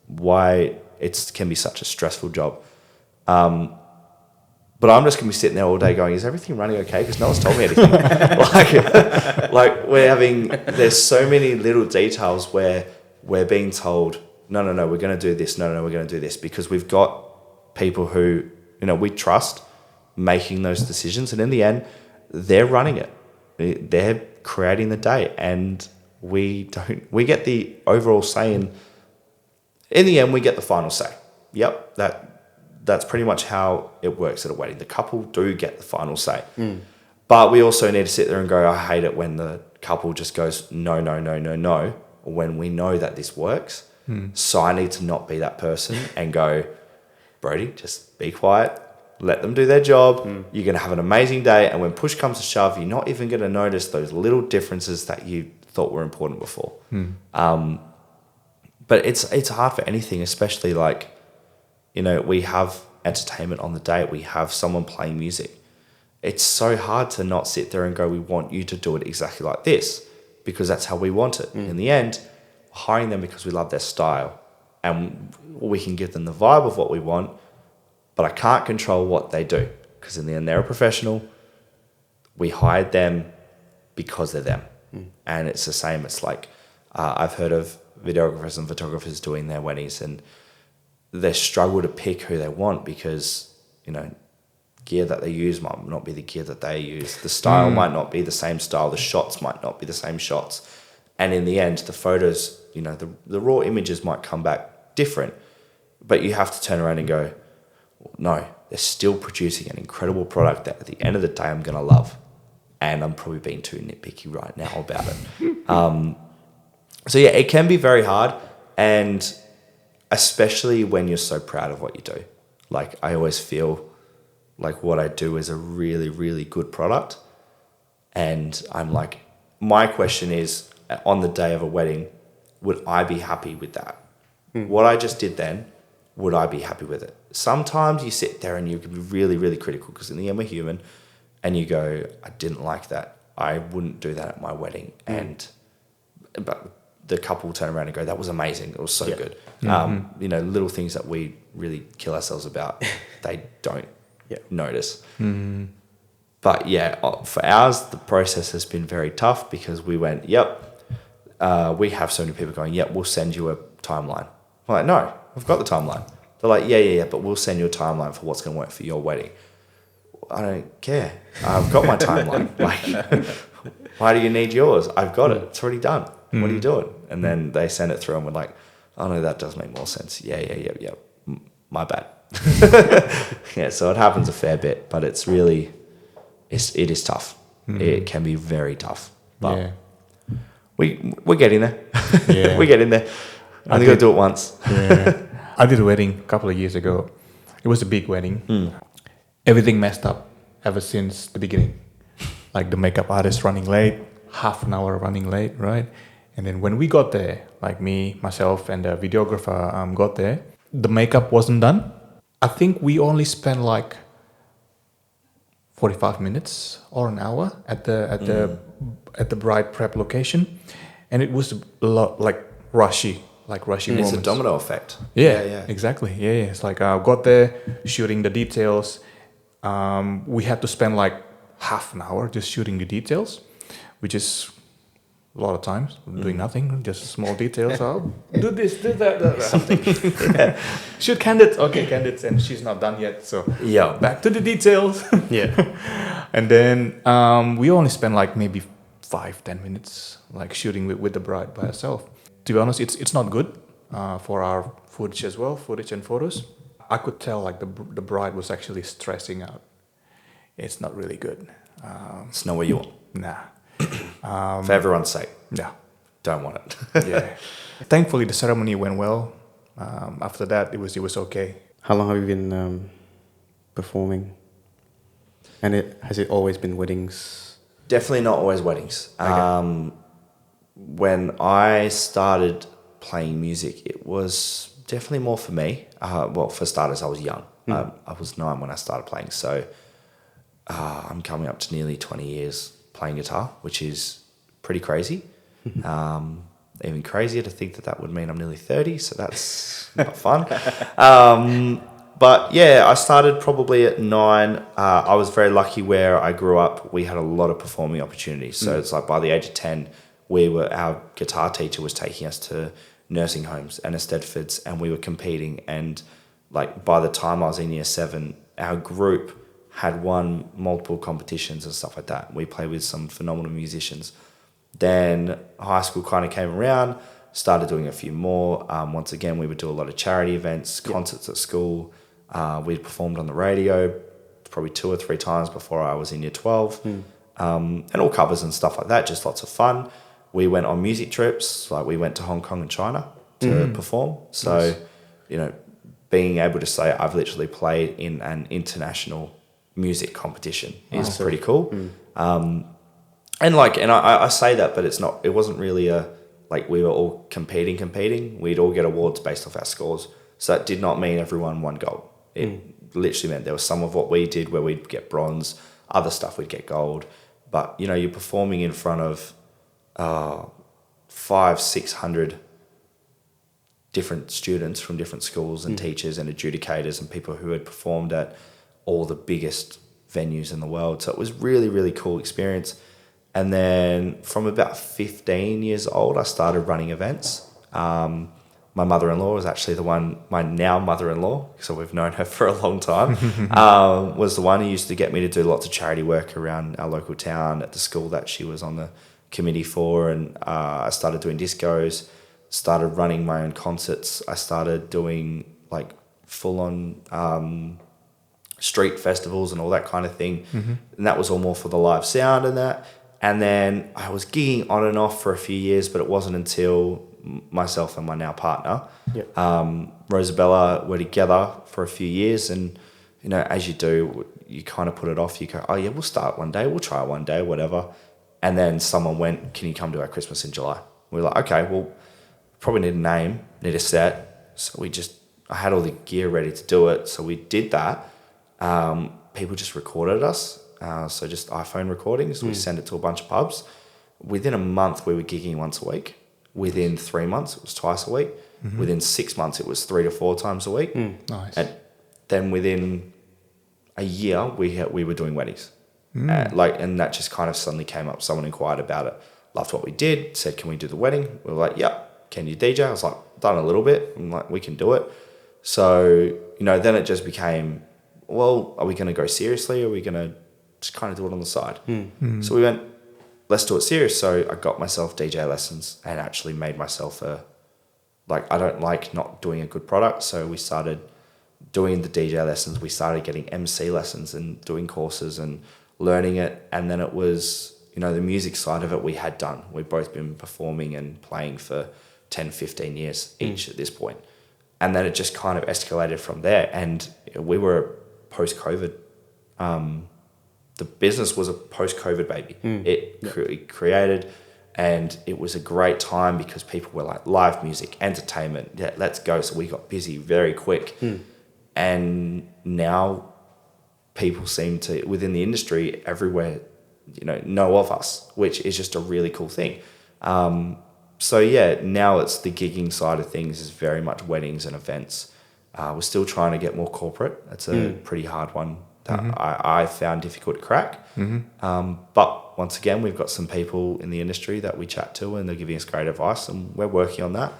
why it can be such a stressful job. But I'm just going to be sitting there all day going, is everything running okay? Because no one's told me anything. There's so many little details where we're being told, no, we're going to do this. No, we're going to do this. Because we've got people who, we trust making those decisions. And in the end, they're running it. They're creating the day. And we get the overall say. In the end, we get the final say. Yep, that's pretty much how it works at a wedding. The couple do get the final say. But we also need to sit there and go, I hate it when the couple just goes, no, when we know that this works. So I need to not be that person and go, Brody, just be quiet, let them do their job. You're going to have an amazing day. And when push comes to shove, you're not even going to notice those little differences that you thought were important before. But it's hard for anything, especially we have entertainment on the day. We have someone playing music. It's so hard to not sit there and go, we want you to do it exactly like this, because that's how we want it. In the end, hiring them because we love their style, and we can give them the vibe of what we want, but I can't control what they do, because in the end, they're a professional. We hired them because they're them. And it's the same. It's like, I've heard of videographers and photographers doing their weddings, and they struggle to pick who they want because, gear that they use might not be the gear that they use. The style might not be the same style. The shots might not be the same shots. And in the end, the photos, the raw images might come back different, but you have to turn around and go, no, they're still producing an incredible product that at the end of the day, I'm going to love. And I'm probably being too nitpicky right now about it. So yeah, it can be very hard. And especially when you're so proud of what you do. Like, I always feel like what I do is a really, really good product. And I'm like, my question is, on the day of a wedding, would I be happy with that? What I just did then, would I be happy with it? Sometimes you sit there and you can be really, really critical, because in the end we're human, and you go, I didn't like that. I wouldn't do that at my wedding. But the couple will turn around and go, that was amazing. It was so good. Little things that we really kill ourselves about, they don't notice. But yeah, for ours, the process has been very tough, because we went, we have so many people going, we'll send you a timeline. I'm like, no, I've got the timeline. They're like, yeah, but we'll send you a timeline for what's going to work for your wedding. I don't care. I've got my timeline. Like, why do you need yours? I've got it. It's already done. What are you doing? And then they send it through and we're like, oh no, that does make more sense. Yeah. My bad. Yeah, so it happens a fair bit, but it's really, it is tough. It can be very tough. But we're getting there. Yeah. We're getting there. I'm only going to do it once. Yeah. I did a wedding a couple of years ago. It was a big wedding. Everything messed up ever since the beginning. Like the makeup artist running late, half an hour running late, right? And then when we got there, like me, myself, and the videographer got there, the makeup wasn't done. I think we only spent like 45 minutes or an hour at the bride prep location, and it was a lot like rushy moments. It's a domino effect. Yeah, exactly. Yeah. It's like I got there shooting the details. We had to spend like half an hour just shooting the details, which is a lot of times doing nothing, just small details. Oh, do this, do that, something. Shoot candidates, and she's not done yet. So back to the details. And then we only spent like maybe 5-10 minutes like shooting with the bride by herself. To be honest, it's not good for our footage as well, footage and photos. I could tell like the bride was actually stressing out. It's not really good. It's not what you want. Nah. For everyone's sake. Yeah. Don't want it. Yeah. Thankfully, the ceremony went well. After that, it was okay. How long have you been performing? And has it always been weddings? Definitely not always weddings. Okay. When I started playing music, it was definitely more for me. Well, for starters, I was young. I was 9 when I started playing. So I'm coming up to nearly 20 years playing guitar, which is pretty crazy. Even crazier to think that would mean I'm nearly 30, so that's not fun. But yeah, I started probably at 9. I was very lucky where I grew up. We had a lot of performing opportunities. So it's like by the age of 10, our guitar teacher was taking us to nursing homes and Eisteddfods, and we were competing. And like by the time I was in year 7, our group had won multiple competitions and stuff like that. We played with some phenomenal musicians. Then high school kind of came around, started doing a few more. Once again, we would do a lot of charity events, concerts at school. We performed on the radio probably 2 or 3 times before I was in year 12. And all covers and stuff like that, just lots of fun. We went on music trips, like we went to Hong Kong and China to perform. So, being able to say I've literally played in an international music competition is pretty cool. And I say that, but it wasn't really like we were all competing. We'd all get awards based off our scores. So that did not mean everyone won gold. It literally meant there was some of what we did where we'd get bronze, other stuff we'd get gold. But, you're performing in front of 500-600 different students from different schools and teachers and adjudicators and people who had performed at all the biggest venues in the world. So it was really, really cool experience. And then from about 15 years old, I started running events. My mother-in-law was actually my now mother-in-law, so we've known her for a long time, was the one who used to get me to do lots of charity work around our local town at the school that she was on the committee for. And I started doing discos, started running my own concerts. I started doing like full-on street festivals and all that kind of thing. And that was all more for the live sound and that. And then I was gigging on and off for a few years, but it wasn't until myself and my now partner, Rosabella, were together for a few years. And, as you do, you kind of put it off. You go, oh yeah, we'll start one day. We'll try one day, whatever. And then someone went, can you come to our Christmas in July? We were like, okay, well, probably need a name, need a set. So I had all the gear ready to do it. So we did that. People just recorded us. So just iPhone recordings. We sent it to a bunch of pubs. Within a month, we were gigging once a week. Within 3 months, it was twice a week. Within 6 months, it was 3 to 4 times a week. Nice. And then within a year, we were doing weddings. And that just kind of suddenly came up. Someone inquired about it, loved what we did, said, can we do the wedding? We were like, yep. Can you DJ? I was like, done a little bit. I'm like, we can do it. So, then it just became, well, are we going to go seriously, or are we going to just kind of do it on the side? So we went, let's do it serious. So I got myself DJ lessons and actually made myself I don't like not doing a good product. So we started doing the DJ lessons. We started getting MC lessons and doing courses and learning it. And then it was, the music side of it we had done. We'd both been performing and playing for 10, 15 years each at this point. And then it just kind of escalated from there. And we were post-COVID. The business was a post-COVID baby. It created, and it was a great time because people were like, live music, entertainment, yeah, let's go. So we got busy very quick. And now people seem to, within the industry, everywhere, know of us, which is just a really cool thing. So yeah, now it's the gigging side of things is very much weddings and events. We're still trying to get more corporate. It's a pretty hard one that I found difficult to crack. But once again, we've got some people in the industry that we chat to and they're giving us great advice, and we're working on that.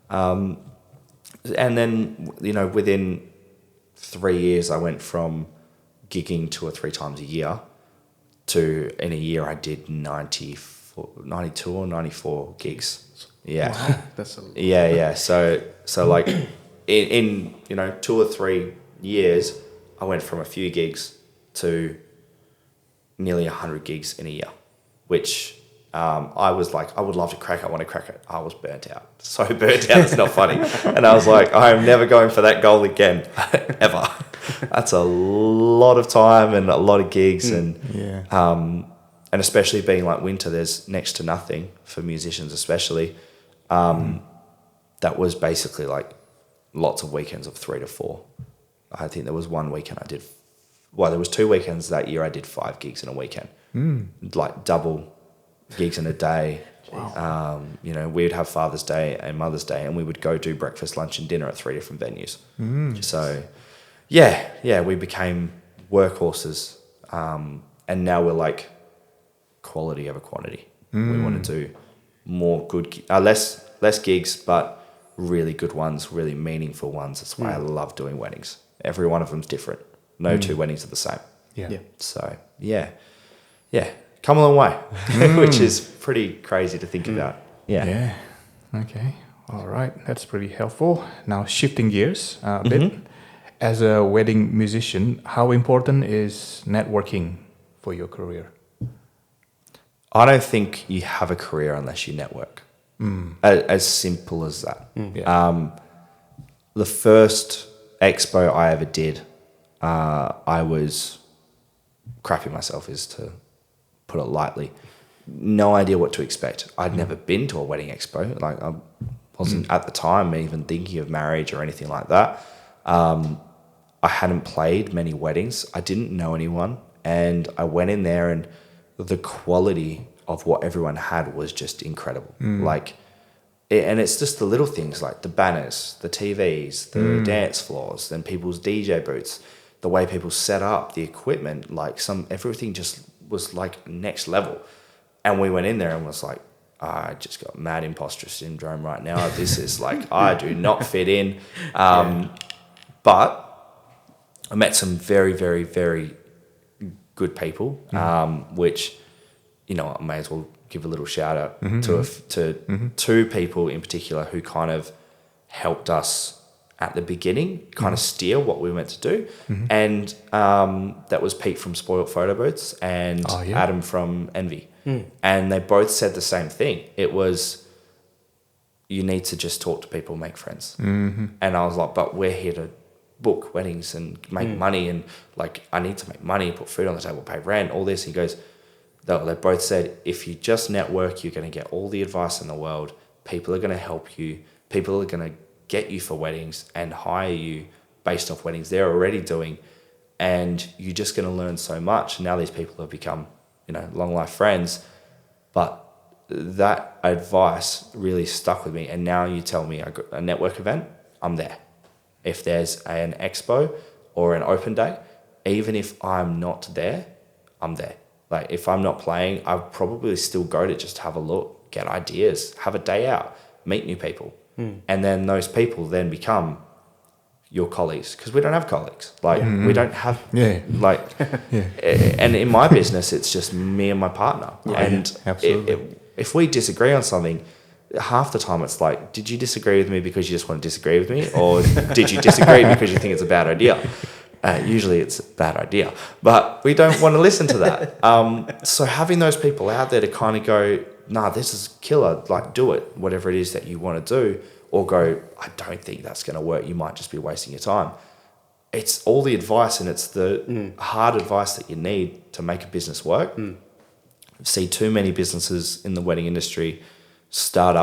And then, within 3 years, I went from gigging 2 or 3 times a year to, in a year, I did 92 or 94 gigs. Yeah. Wow, that's a lot. Yeah. So like in 2 or 3 years, I went from a few gigs to nearly 100 gigs in a year, which I was like, I would love to crack it. I want to crack it. I was burnt out. So burnt out, it's not funny. And I was like, I'm never going for that goal again, ever. That's a lot of time and a lot of gigs. And especially being like winter, there's next to nothing for musicians, especially. That was basically like lots of weekends of 3 to 4. I think there was one weekend there was 2 weekends that year I did 5 gigs in a weekend. Like double gigs in a day. Wow. We'd have Father's Day and Mother's Day, and we would go do breakfast, lunch and dinner at 3 different venues. So yeah, we became workhorses. And now we're like quality over quantity. We want to do more good, less gigs, but really good ones, really meaningful ones. That's why I love doing weddings. Every one of them's different. No 2 weddings are the same. Yeah. So yeah, come a long way, which is pretty crazy to think about. Yeah. Okay. All right. That's pretty helpful. Now shifting gears a bit. As a wedding musician, how important is networking for your career? I don't think you have a career unless you network. As simple as that. The first expo I ever did, I was crapping myself, is to put it lightly. No idea what to expect. I'd never been to a wedding expo. Like I wasn't at the time even thinking of marriage or anything like that. I hadn't played many weddings. I didn't know anyone. And I went in there, and the quality of what everyone had was just incredible. And it's just the little things like the banners, the TVs, the dance floors, then people's DJ booths, the way people set up the equipment, everything just was like next level. And we went in there and was like, I just got mad imposter syndrome right now. This is like, I do not fit in. But I met some very, very, very good people, which, I may as well give a little shout out to 2 people in particular who kind of helped us at the beginning, kind of steer what we were meant to do. And that was Pete from Spoilt Photo Booths and Adam from Envy. And they both said the same thing. It was, you need to just talk to people, make friends. And I was like, but we're here to book weddings and make money, and like I need to make money, put food on the table, pay rent, all this. He goes, they both said, if you just network, you're going to get all the advice in the world. People are going to help you. People are going to get you for weddings and hire you based off weddings they're already doing. And you're just going to learn so much. Now these people have become, long life friends. But that advice really stuck with me. And now you tell me I got a network event, I'm there. If there's an expo or an open day, even if I'm not there, I'm there. Like if I'm not playing, I'll probably still go to just have a look, get ideas, have a day out, meet new people. And then those people then become, your colleagues, because we don't have colleagues. Like we don't have Yeah. and in my business, it's just me and my partner. And absolutely. if we disagree on something, half the time it's like, did you disagree with me because you just want to disagree with me, or did you disagree because you think it's a bad idea? Usually it's a bad idea, but we don't want to listen to that. So having those people out there to kind of go, nah, this is killer, like do it, whatever it is that you want to do, or go, I don't think that's going to work, you might just be wasting your time. It's all the advice, and it's the hard advice that you need to make a business work. I see too many businesses in the wedding industry that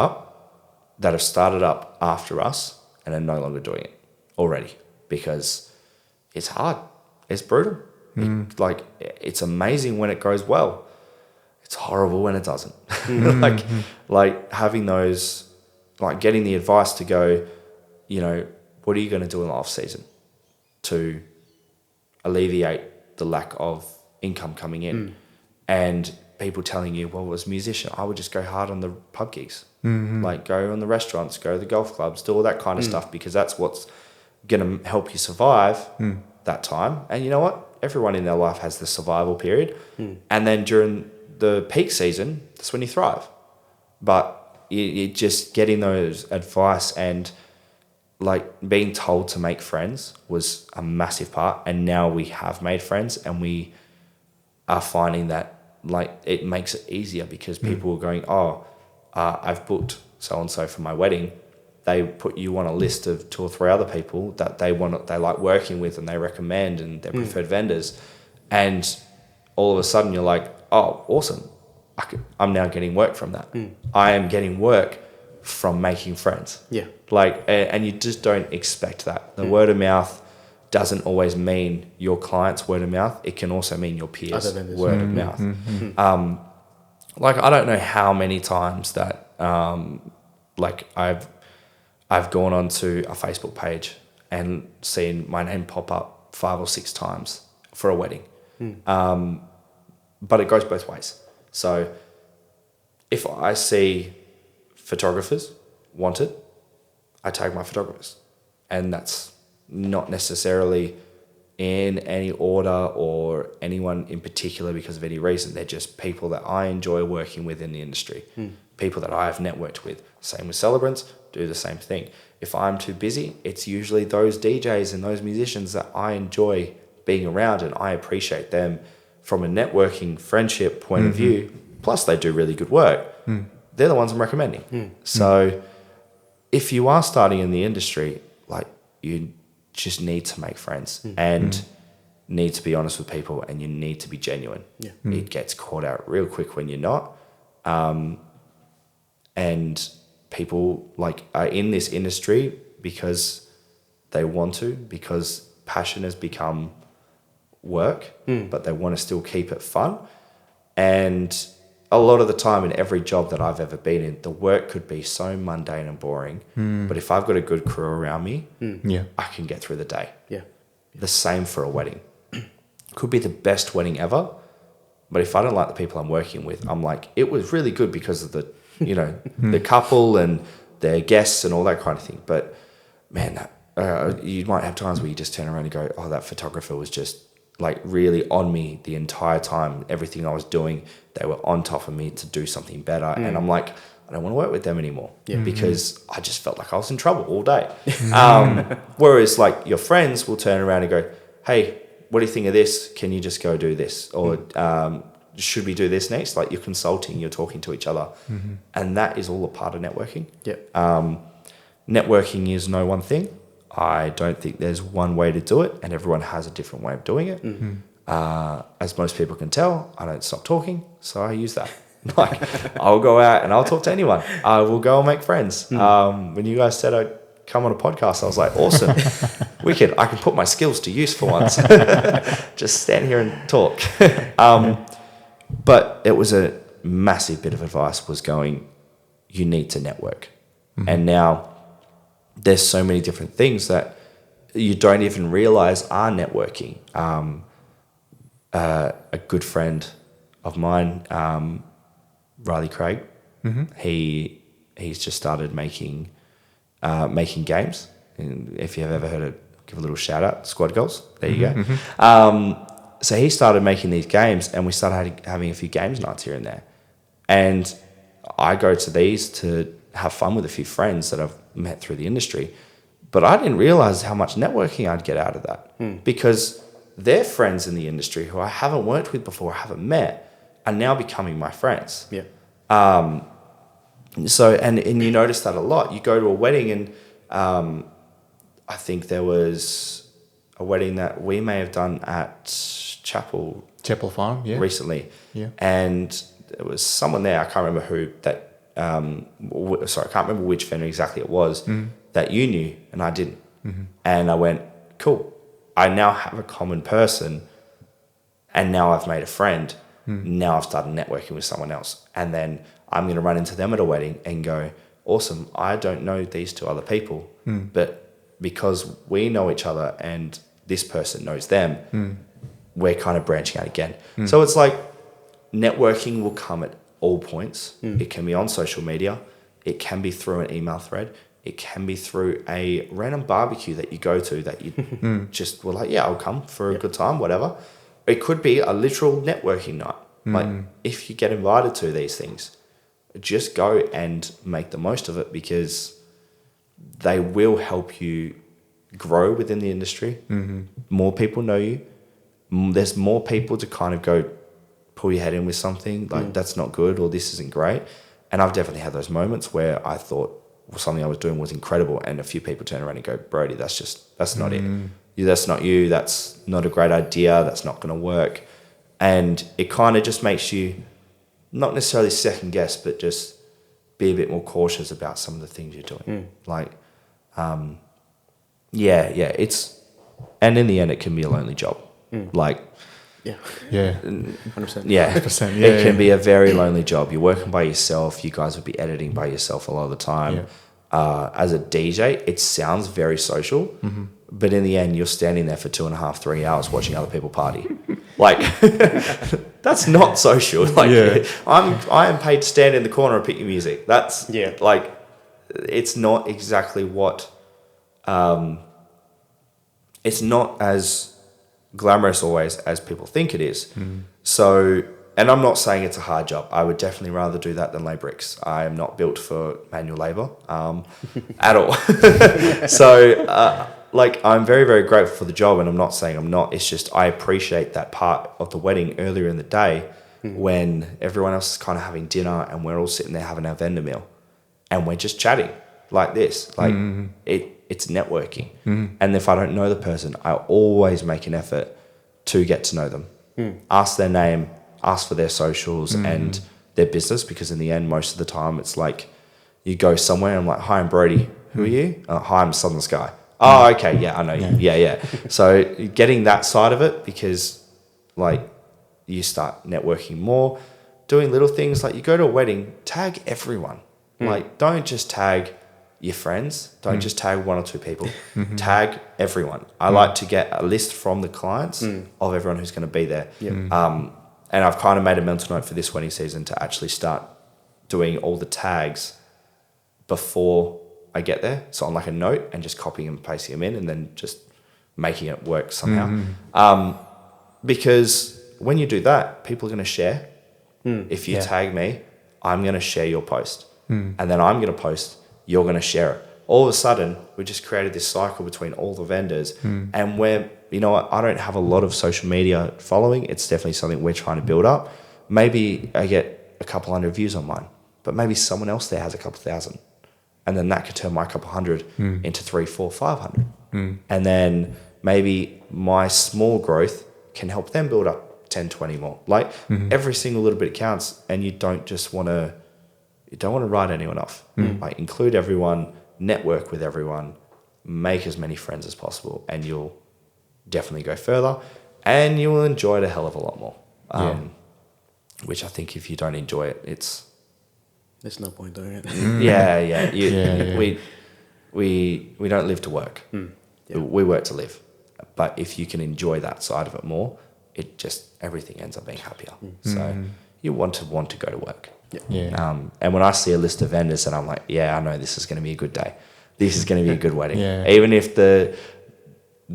have started up after us and are no longer doing it already, because it's hard. It's brutal. It's amazing when it goes well. It's horrible when it doesn't. Like having those, like getting the advice to go, what are you going to do in the off season to alleviate the lack of income coming in? And people telling you, well, as a musician, I would just go hard on the pub gigs, like go on the restaurants, go to the golf clubs, do all that kind of stuff, because that's what's going to help you survive that time. And you know what? Everyone in their life has the survival period. And then during the peak season, that's when you thrive. But you just getting those advice and like being told to make friends was a massive part. And now we have made friends, and we are finding that like it makes it easier, because people are going, I've booked so-and-so for my wedding. They put you on a list of 2 or 3 other people that they like working with, and they recommend, and they're preferred vendors. And all of a sudden you're like, oh, awesome. I'm now getting work from that. I am getting work from making friends. Yeah. Like, and you just don't expect that. The word of mouth doesn't always mean your client's word of mouth. It can also mean your peers' word of mouth. Like, I don't know how many times that, like I've gone onto a Facebook page and seen my name pop up 5 or 6 times for a wedding. But it goes both ways. So if I see photographers wanted, I tag my photographers. And that's not necessarily in any order or anyone in particular because of any reason. They're just people that I enjoy working with in the industry, people that I've networked with. Same with celebrants, do the same thing. If I'm too busy, it's usually those DJs and those musicians that I enjoy being around, and I appreciate them from a networking friendship point of view. Plus they do really good work. They're the ones I'm recommending. So if you are starting in the industry, like, you just need to make friends and need to be honest with people, and you need to be genuine. It gets caught out real quick when you're not. And people like are in this industry because they want to, because passion has become work, but they want to still keep it fun. And a lot of the time in every job that I've ever been in, the work could be so mundane and boring. But if I've got a good crew around me, I can get through the day. The same for a wedding. Could be the best wedding ever, but if I don't like the people I'm working with, I'm like, it was really good because of the, the couple and their guests and all that kind of thing. But man, you might have times where you just turn around and go, oh, that photographer was just like really on me the entire time. Everything I was doing, they were on top of me to do something better. And I'm like, I don't want to work with them anymore because I just felt like I was in trouble all day. Whereas like your friends will turn around and go, hey, what do you think of this? Can you just go do this? Or should we do this next? Like, you're consulting, you're talking to each other. And that is all a part of networking. Networking is no one thing. I don't think there's one way to do it, and everyone has a different way of doing it. As most people can tell, I don't stop talking, so I use that. Like, I'll go out and I'll talk to anyone. I will go and make friends. When you guys said I'd come on a podcast, I was like, awesome, wicked. I can put my skills to use for once. Just stand here and talk. But it was a massive bit of advice was going, you need to network. And now there's so many different things that you don't even realize are networking. A good friend of mine, Riley Craig, he's just started making games. And if you've ever heard of give a little shout out, Squad Goals. There you go. So he started making these games, and we started having a few games nights here and there. And I go to these to have fun with a few friends that I've met through the industry. But I didn't realize how much networking I'd get out of that, because they're friends in the industry who I haven't worked with before, haven't met, are now becoming my friends. Yeah. So, and you notice that a lot. You go to a wedding, and I think there was a wedding that we may have done at Chapel Farm, recently. Yeah. And there was someone there, I can't remember who, that, sorry, I can't remember which vendor exactly it was, that you knew and I didn't. And I went, cool. I now have a common person, and now I've made a friend. Now I've started networking with someone else. And then I'm going to run into them at a wedding and go, awesome, I don't know these two other people, but because we know each other and this person knows them, we're kind of branching out again. So it's like networking will come at all points. It can be on social media. It can be through an email thread. It can be through a random barbecue that you go to that you just were like, yeah, I'll come for a good time, whatever. It could be a literal networking night. Like if you get invited to these things, just go and make the most of it, because they will help you grow within the industry. More people know you. There's more people to kind of go pull your head in with something like that's not good or this isn't great. And I've definitely had those moments where I thought something I was doing was incredible, and a few people turn around and go, Brody, that's not it. That's not you. That's not a great idea. That's not going to work. And it kind of just makes you not necessarily second guess, but just be a bit more cautious about some of the things you're doing. Like, it's, and in the end, it can be a lonely job. Like, yeah, 100%. Yeah, 100%, it can be a very lonely job. You're working by yourself. You guys would be editing by yourself a lot of the time. As a DJ, it sounds very social, but in the end, you're standing there for 2.5, 3 hours watching other people party. Like, that's not social. Like, I am paid to stand in the corner and pick your music. That's like, it's not exactly what. It's not as glamorous always as people think it is. So, and I'm not saying it's a hard job. I would definitely rather do that than lay bricks. I am not built for manual labor at all. So, like, I'm very, very grateful for the job, and I'm not saying I'm not. It's just I appreciate that part of the wedding earlier in the day when everyone else is kind of having dinner and we're all sitting there having our vendor meal and we're just chatting like this. Like, it's networking. And if I don't know the person, I always make an effort to get to know them. Ask their name, ask for their socials and their business, because in the end, most of the time, it's like you go somewhere and I'm like, hi, I'm Brody. Who are you? Hi, I'm Southern Sky. Oh, okay. Yeah, I know you. Yeah. So getting that side of it, because like you start networking more, doing little things like you go to a wedding, tag everyone. Like, don't just tag your friends. Don't just tag 1 or 2 people. Tag everyone. I like to get a list from the clients of everyone who's going to be there. And I've kind of made a mental note for this wedding season to actually start doing all the tags before I get there. So on like a note, and just copying and pasting them in, and then just making it work somehow. Because when you do that, people are going to share. If you tag me, I'm going to share your post. And then I'm going to post, you're going to share it. All of a sudden, we just created this cycle between all the vendors. And we're, you know what, I don't have a lot of social media following. It's definitely something we're trying to build up. Maybe I get a couple hundred views on mine, but maybe someone else there has a couple thousand. And then that could turn my couple hundred into 300, 400, 500. And then maybe my small growth can help them build up 10, 20 more. Like every single little bit counts, and you don't want to write anyone off. Like, include everyone, network with everyone, make as many friends as possible, and you'll definitely go further, and you will enjoy it a hell of a lot more. Which I think if you don't enjoy it, there's no point doing it. We don't live to work. We work to live. But if you can enjoy that side of it more, it just, everything ends up being happier. So you want to go to work. And when I see a list of vendors, and I'm like, I know this is going to be a good day. This is going to be a good wedding. Even if the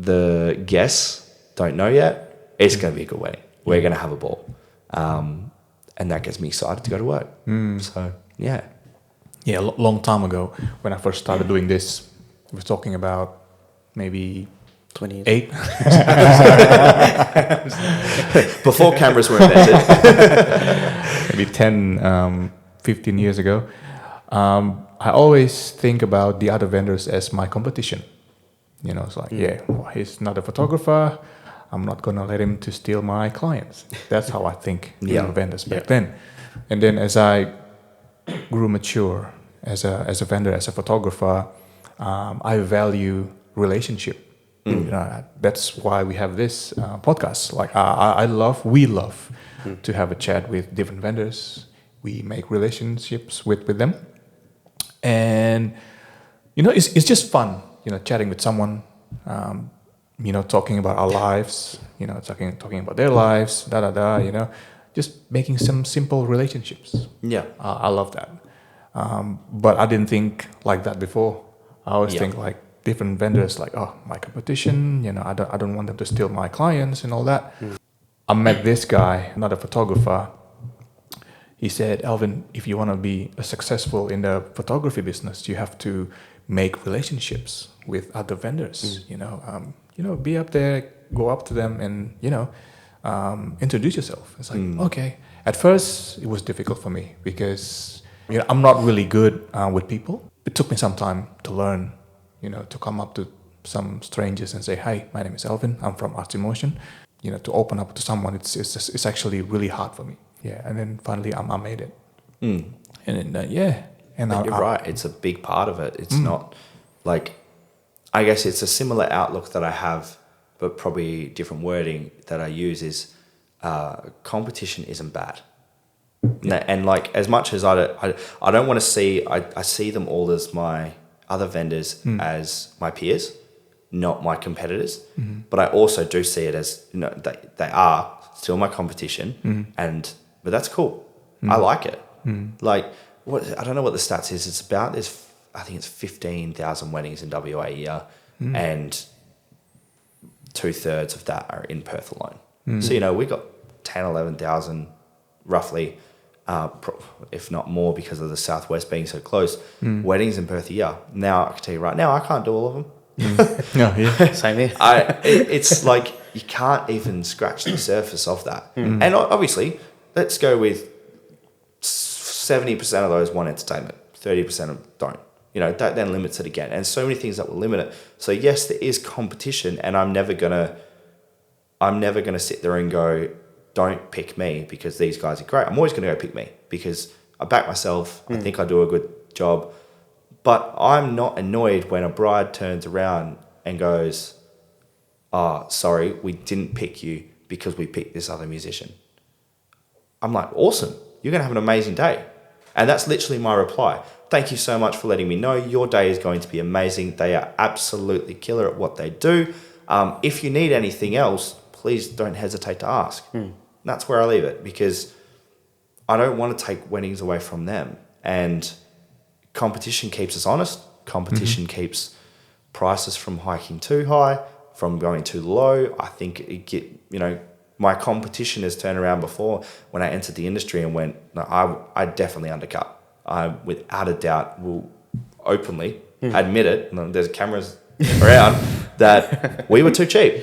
the guests don't know yet, it's going to be a good wedding. We're going to have a ball. And that gets me excited to go to work. So, yeah. Yeah, long time ago, when I first started doing this, we were talking about maybe 28. Before cameras were invented. Maybe 10, 15 years ago. I always think about the other vendors as my competition. You know, it's like, he's not a photographer. I'm not going to let him to steal my clients. That's how I think of vendors back then. And then as I grew mature as a vendor, as a photographer, I value relationship. You know, that's why we have this podcast. Like we love to have a chat with different vendors. We make relationships with them. And, you know, it's just fun, you know, chatting with someone, you know, talking about our lives, you know, talking about their lives, you know, just making some simple relationships. Yeah. I love that. But I didn't think like that before. I always think like different vendors, like, oh, my competition, you know, I don't want them to steal my clients and all that. I met this guy, another photographer. He said, Alvin, if you want to be successful in the photography business, you have to make relationships with other vendors. You know, be up there, go up to them, and introduce yourself. It's like okay. At first, it was difficult for me because I'm not really good with people. It took me some time to learn, to come up to some strangers and say, "Hi, my name is Alvin. I'm from Arts in Motion." To open up to someone, it's actually really hard for me. Yeah, and then finally, I made it. And then, and you're right. It's a big part of it. It's not like, I guess it's a similar outlook that I have, but probably different wording that I use is competition isn't bad. Yeah. And like, as much as I don't want to see, I see them all as my other vendors as my peers, not my competitors. But I also do see it as, they are still my competition, but that's cool. I like it. Like, I don't know what the stats is. It's about this. I think it's 15,000 weddings in WA a year, and 2/3 of that are in Perth alone. So we got 10, 11,000 roughly, if not more, because of the southwest being so close. Weddings in Perth a year. Now I can tell you right now, I can't do all of them. Same here. It's like you can't even scratch the surface of that. And obviously, let's go with 70% of those want entertainment, 30% of them don't. That then limits it again. And so many things that will limit it. So yes, there is competition, and I'm never gonna sit there and go, don't pick me because these guys are great. I'm always gonna go pick me because I back myself. I think I do a good job. But I'm not annoyed when a bride turns around and goes, "Oh, sorry, we didn't pick you because we picked this other musician." I'm like, awesome. You're going to have an amazing day. And that's literally my reply. Thank you so much for letting me know. Your day is going to be amazing. They are absolutely killer at what they do. If you need anything else, please don't hesitate to ask. That's where I leave it, because I don't want to take weddings away from them. And competition keeps us honest. Competition keeps prices from hiking too high, from going too low. I think my competition has turned around before when I entered the industry and went, no, I definitely undercut. I, without a doubt, will openly admit it. There's cameras around that we were too cheap.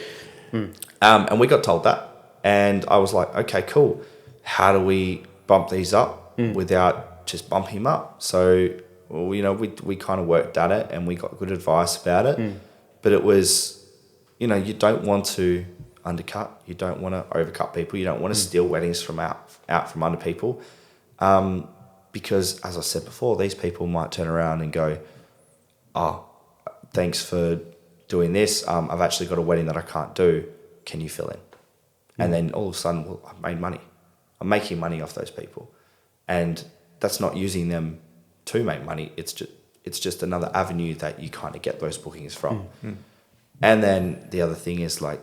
And we got told that. And I was like, okay, cool. How do we bump these up without just bumping them up? So, we kind of worked at it and we got good advice about it. But it was, you don't want to undercut. You don't want to overcut people. You don't want to steal weddings from out from under people. Because, as I said before, these people might turn around and go, "Oh, thanks for doing this. I've actually got a wedding that I can't do. Can you fill in?" And then all of a sudden, well, I've made money. I'm making money off those people. And that's not using them to make money. It's just another avenue that you kind of get those bookings from. And then the other thing is, like,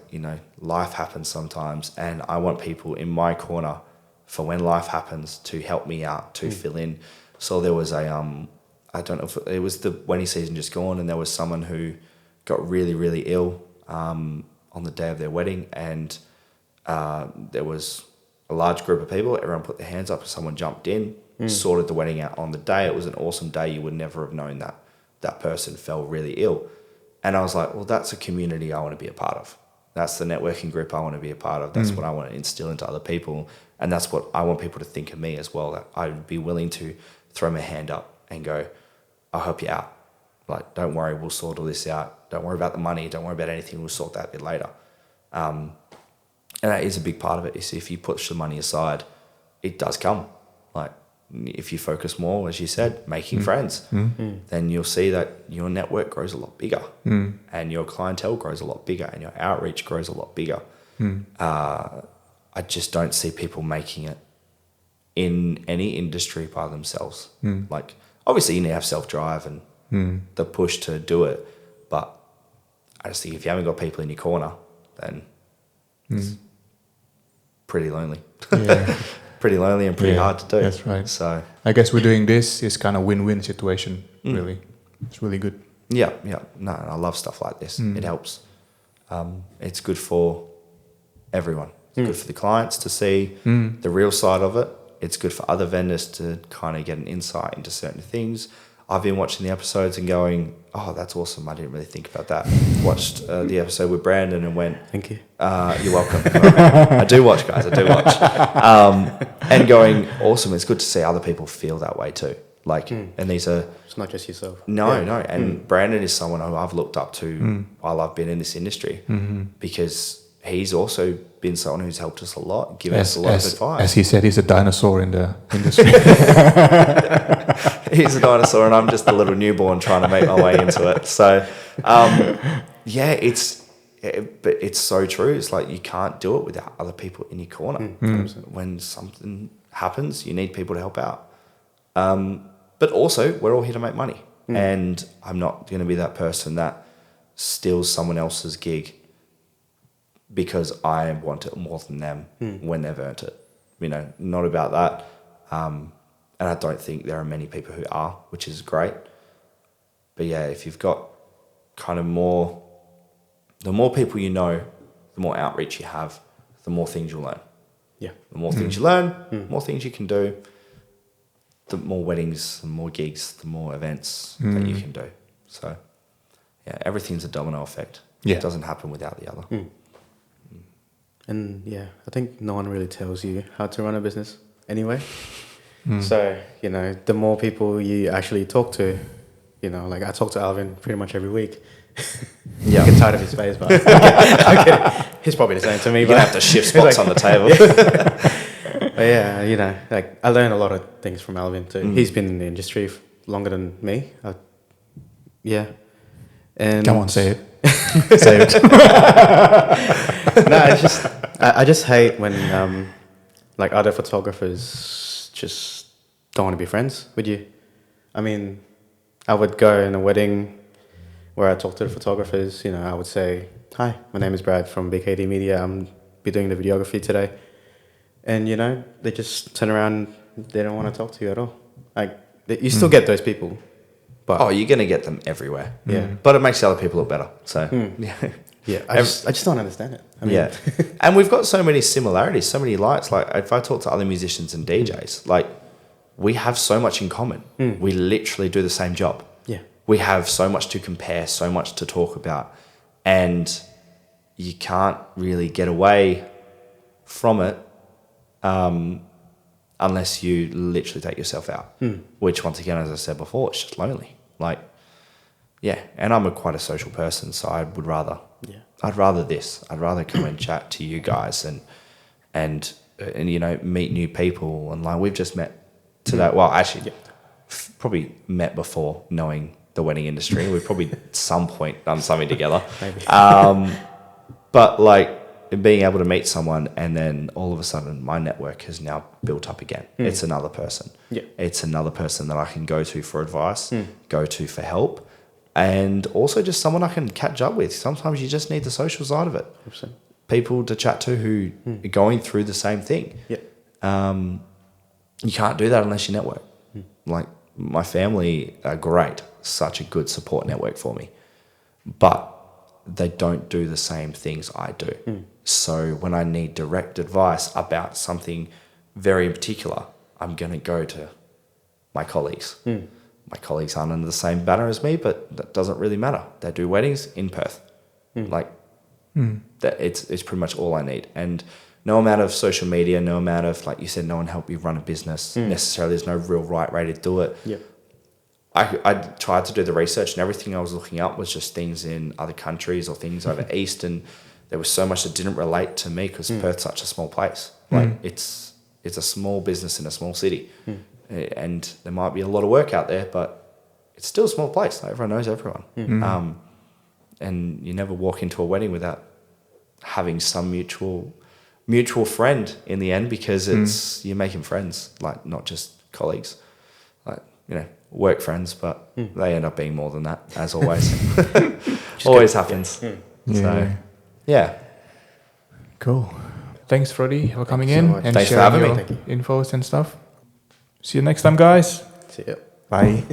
life happens sometimes, and I want people in my corner for when life happens to help me out, to fill in. So there was I don't know if it was the wedding season just gone, and there was someone who got really, really ill on the day of their wedding, and there was a large group of people. Everyone put their hands up, and someone jumped in, sorted the wedding out on the day. It was an awesome day. You would never have known that that person fell really ill. And I was like, well, that's a community I want to be a part of. That's the networking group I want to be a part of. That's what I want to instill into other people. And that's what I want people to think of me as well. That I'd be willing to throw my hand up and go, I'll help you out. Like, don't worry, we'll sort all this out. Don't worry about the money. Don't worry about anything. We'll sort that a bit later. And that is a big part of it. You see, if you push the money aside, it does come. Like, if you focus more, as you said, making friends, then you'll see that your network grows a lot bigger and your clientele grows a lot bigger and your outreach grows a lot bigger. I just don't see people making it in any industry by themselves. Like, obviously you need to have self-drive and the push to do it, but I just think if you haven't got people in your corner, then it's pretty lonely. Pretty lonely and pretty hard to do. That's right. So I guess we're doing this is kind of win-win situation, really. It's really good. Yeah. No, I love stuff like this. It helps. It's good for everyone. It's good for the clients to see the real side of it. It's good for other vendors to kind of get an insight into certain things. I've been watching the episodes and going, oh, that's awesome. I didn't really think about that. Watched the episode with Brandon and went, thank you. You're welcome. I do watch, guys. I do watch. And going, awesome. It's good to see other people feel that way too. Like, and these are... It's not just yourself. No. And Brandon is someone who I've looked up to while I've been in this industry because he's also been someone who's helped us a lot, given us a lot of advice. As he said, he's a dinosaur in the industry. He's a dinosaur and I'm just a little newborn trying to make my way into it. So, but it's so true. It's like you can't do it without other people in your corner. When something happens, you need people to help out. But also, we're all here to make money. And I'm not going to be that person that steals someone else's gig because I want it more than them when they've earned it. You know, not about that. And I don't think there are many people who are, which is great. But yeah, if you've got kind of the more people you know, the more outreach you have, the more things you'll learn. Yeah. The more things you learn, more things you can do, the more weddings, the more gigs, the more events that you can do. So yeah, everything's a domino effect. Yeah. It doesn't happen without the other. And yeah, I think no one really tells you how to run a business anyway. So, you know, the more people you actually talk to, you know, like I talk to Alvin pretty much every week. I get tired of his face, but I get it. He's probably the same to me. You're going to have to shift spots on the table. But yeah, you know, like I learned a lot of things from Alvin too. He's been in the industry longer than me. And Come on, say it. Say it. No, it's just I just hate when like other photographers just don't want to be friends with you. I mean, I would go in a wedding where I talk to the photographers. You know, I would say, "Hi, my name is Brad from BKD Media. I'm be doing the videography today," and you know, they just turn around. They don't want to talk to you at all. Like you still get those people, but you're going to get them everywhere. Yeah, but it makes the other people look better. So yeah, I just don't understand it. I mean, and we've got so many similarities, so many likes. Like if I talk to other musicians and DJs, like we have so much in common. We literally do the same job. Yeah, we have so much to compare, so much to talk about, and you can't really get away from it unless you literally take yourself out. Which, once again, as I said before, it's just lonely. Like, yeah, and I'm quite a social person, so I would rather. Yeah. I'd rather this. I'd rather come and chat to you guys and you know, meet new people. And like we've just met today. Well, actually, probably met before knowing the wedding industry. We've probably at some point done something together. Maybe. But like being able to meet someone and then all of a sudden my network has now built up again. It's another person. Yeah. It's another person that I can go to for advice, go to for help. And also just someone I can catch up with. Sometimes you just need the social side of it. 100%. People to chat to who are going through the same thing. Yeah. You can't do that unless you network. Like my family are great. Such a good support network for me. But they don't do the same things I do. So when I need direct advice about something very in particular, I'm going to go to my colleagues. My colleagues aren't under the same banner as me, but that doesn't really matter. They do weddings in Perth. That it's pretty much all I need. And no amount of social media, no amount of, like you said, no one help you run a business necessarily. There's no real right way to do it. Yep. I tried to do the research, and everything I was looking up was just things in other countries or things over east, and there was so much that didn't relate to me because Perth's such a small place. Like it's a small business in a small city, and there might be a lot of work out there, but it's still a small place. Like, everyone knows everyone, and you never walk into a wedding without having some mutual friend in the end, because it's you're making friends, like not just colleagues, like work friends, but they end up being more than that, as always. Always happens. So, yeah. Cool. Thanks, Brody, for coming in and Thanks for sharing having your infos and stuff. See you next time, guys. See ya. Bye.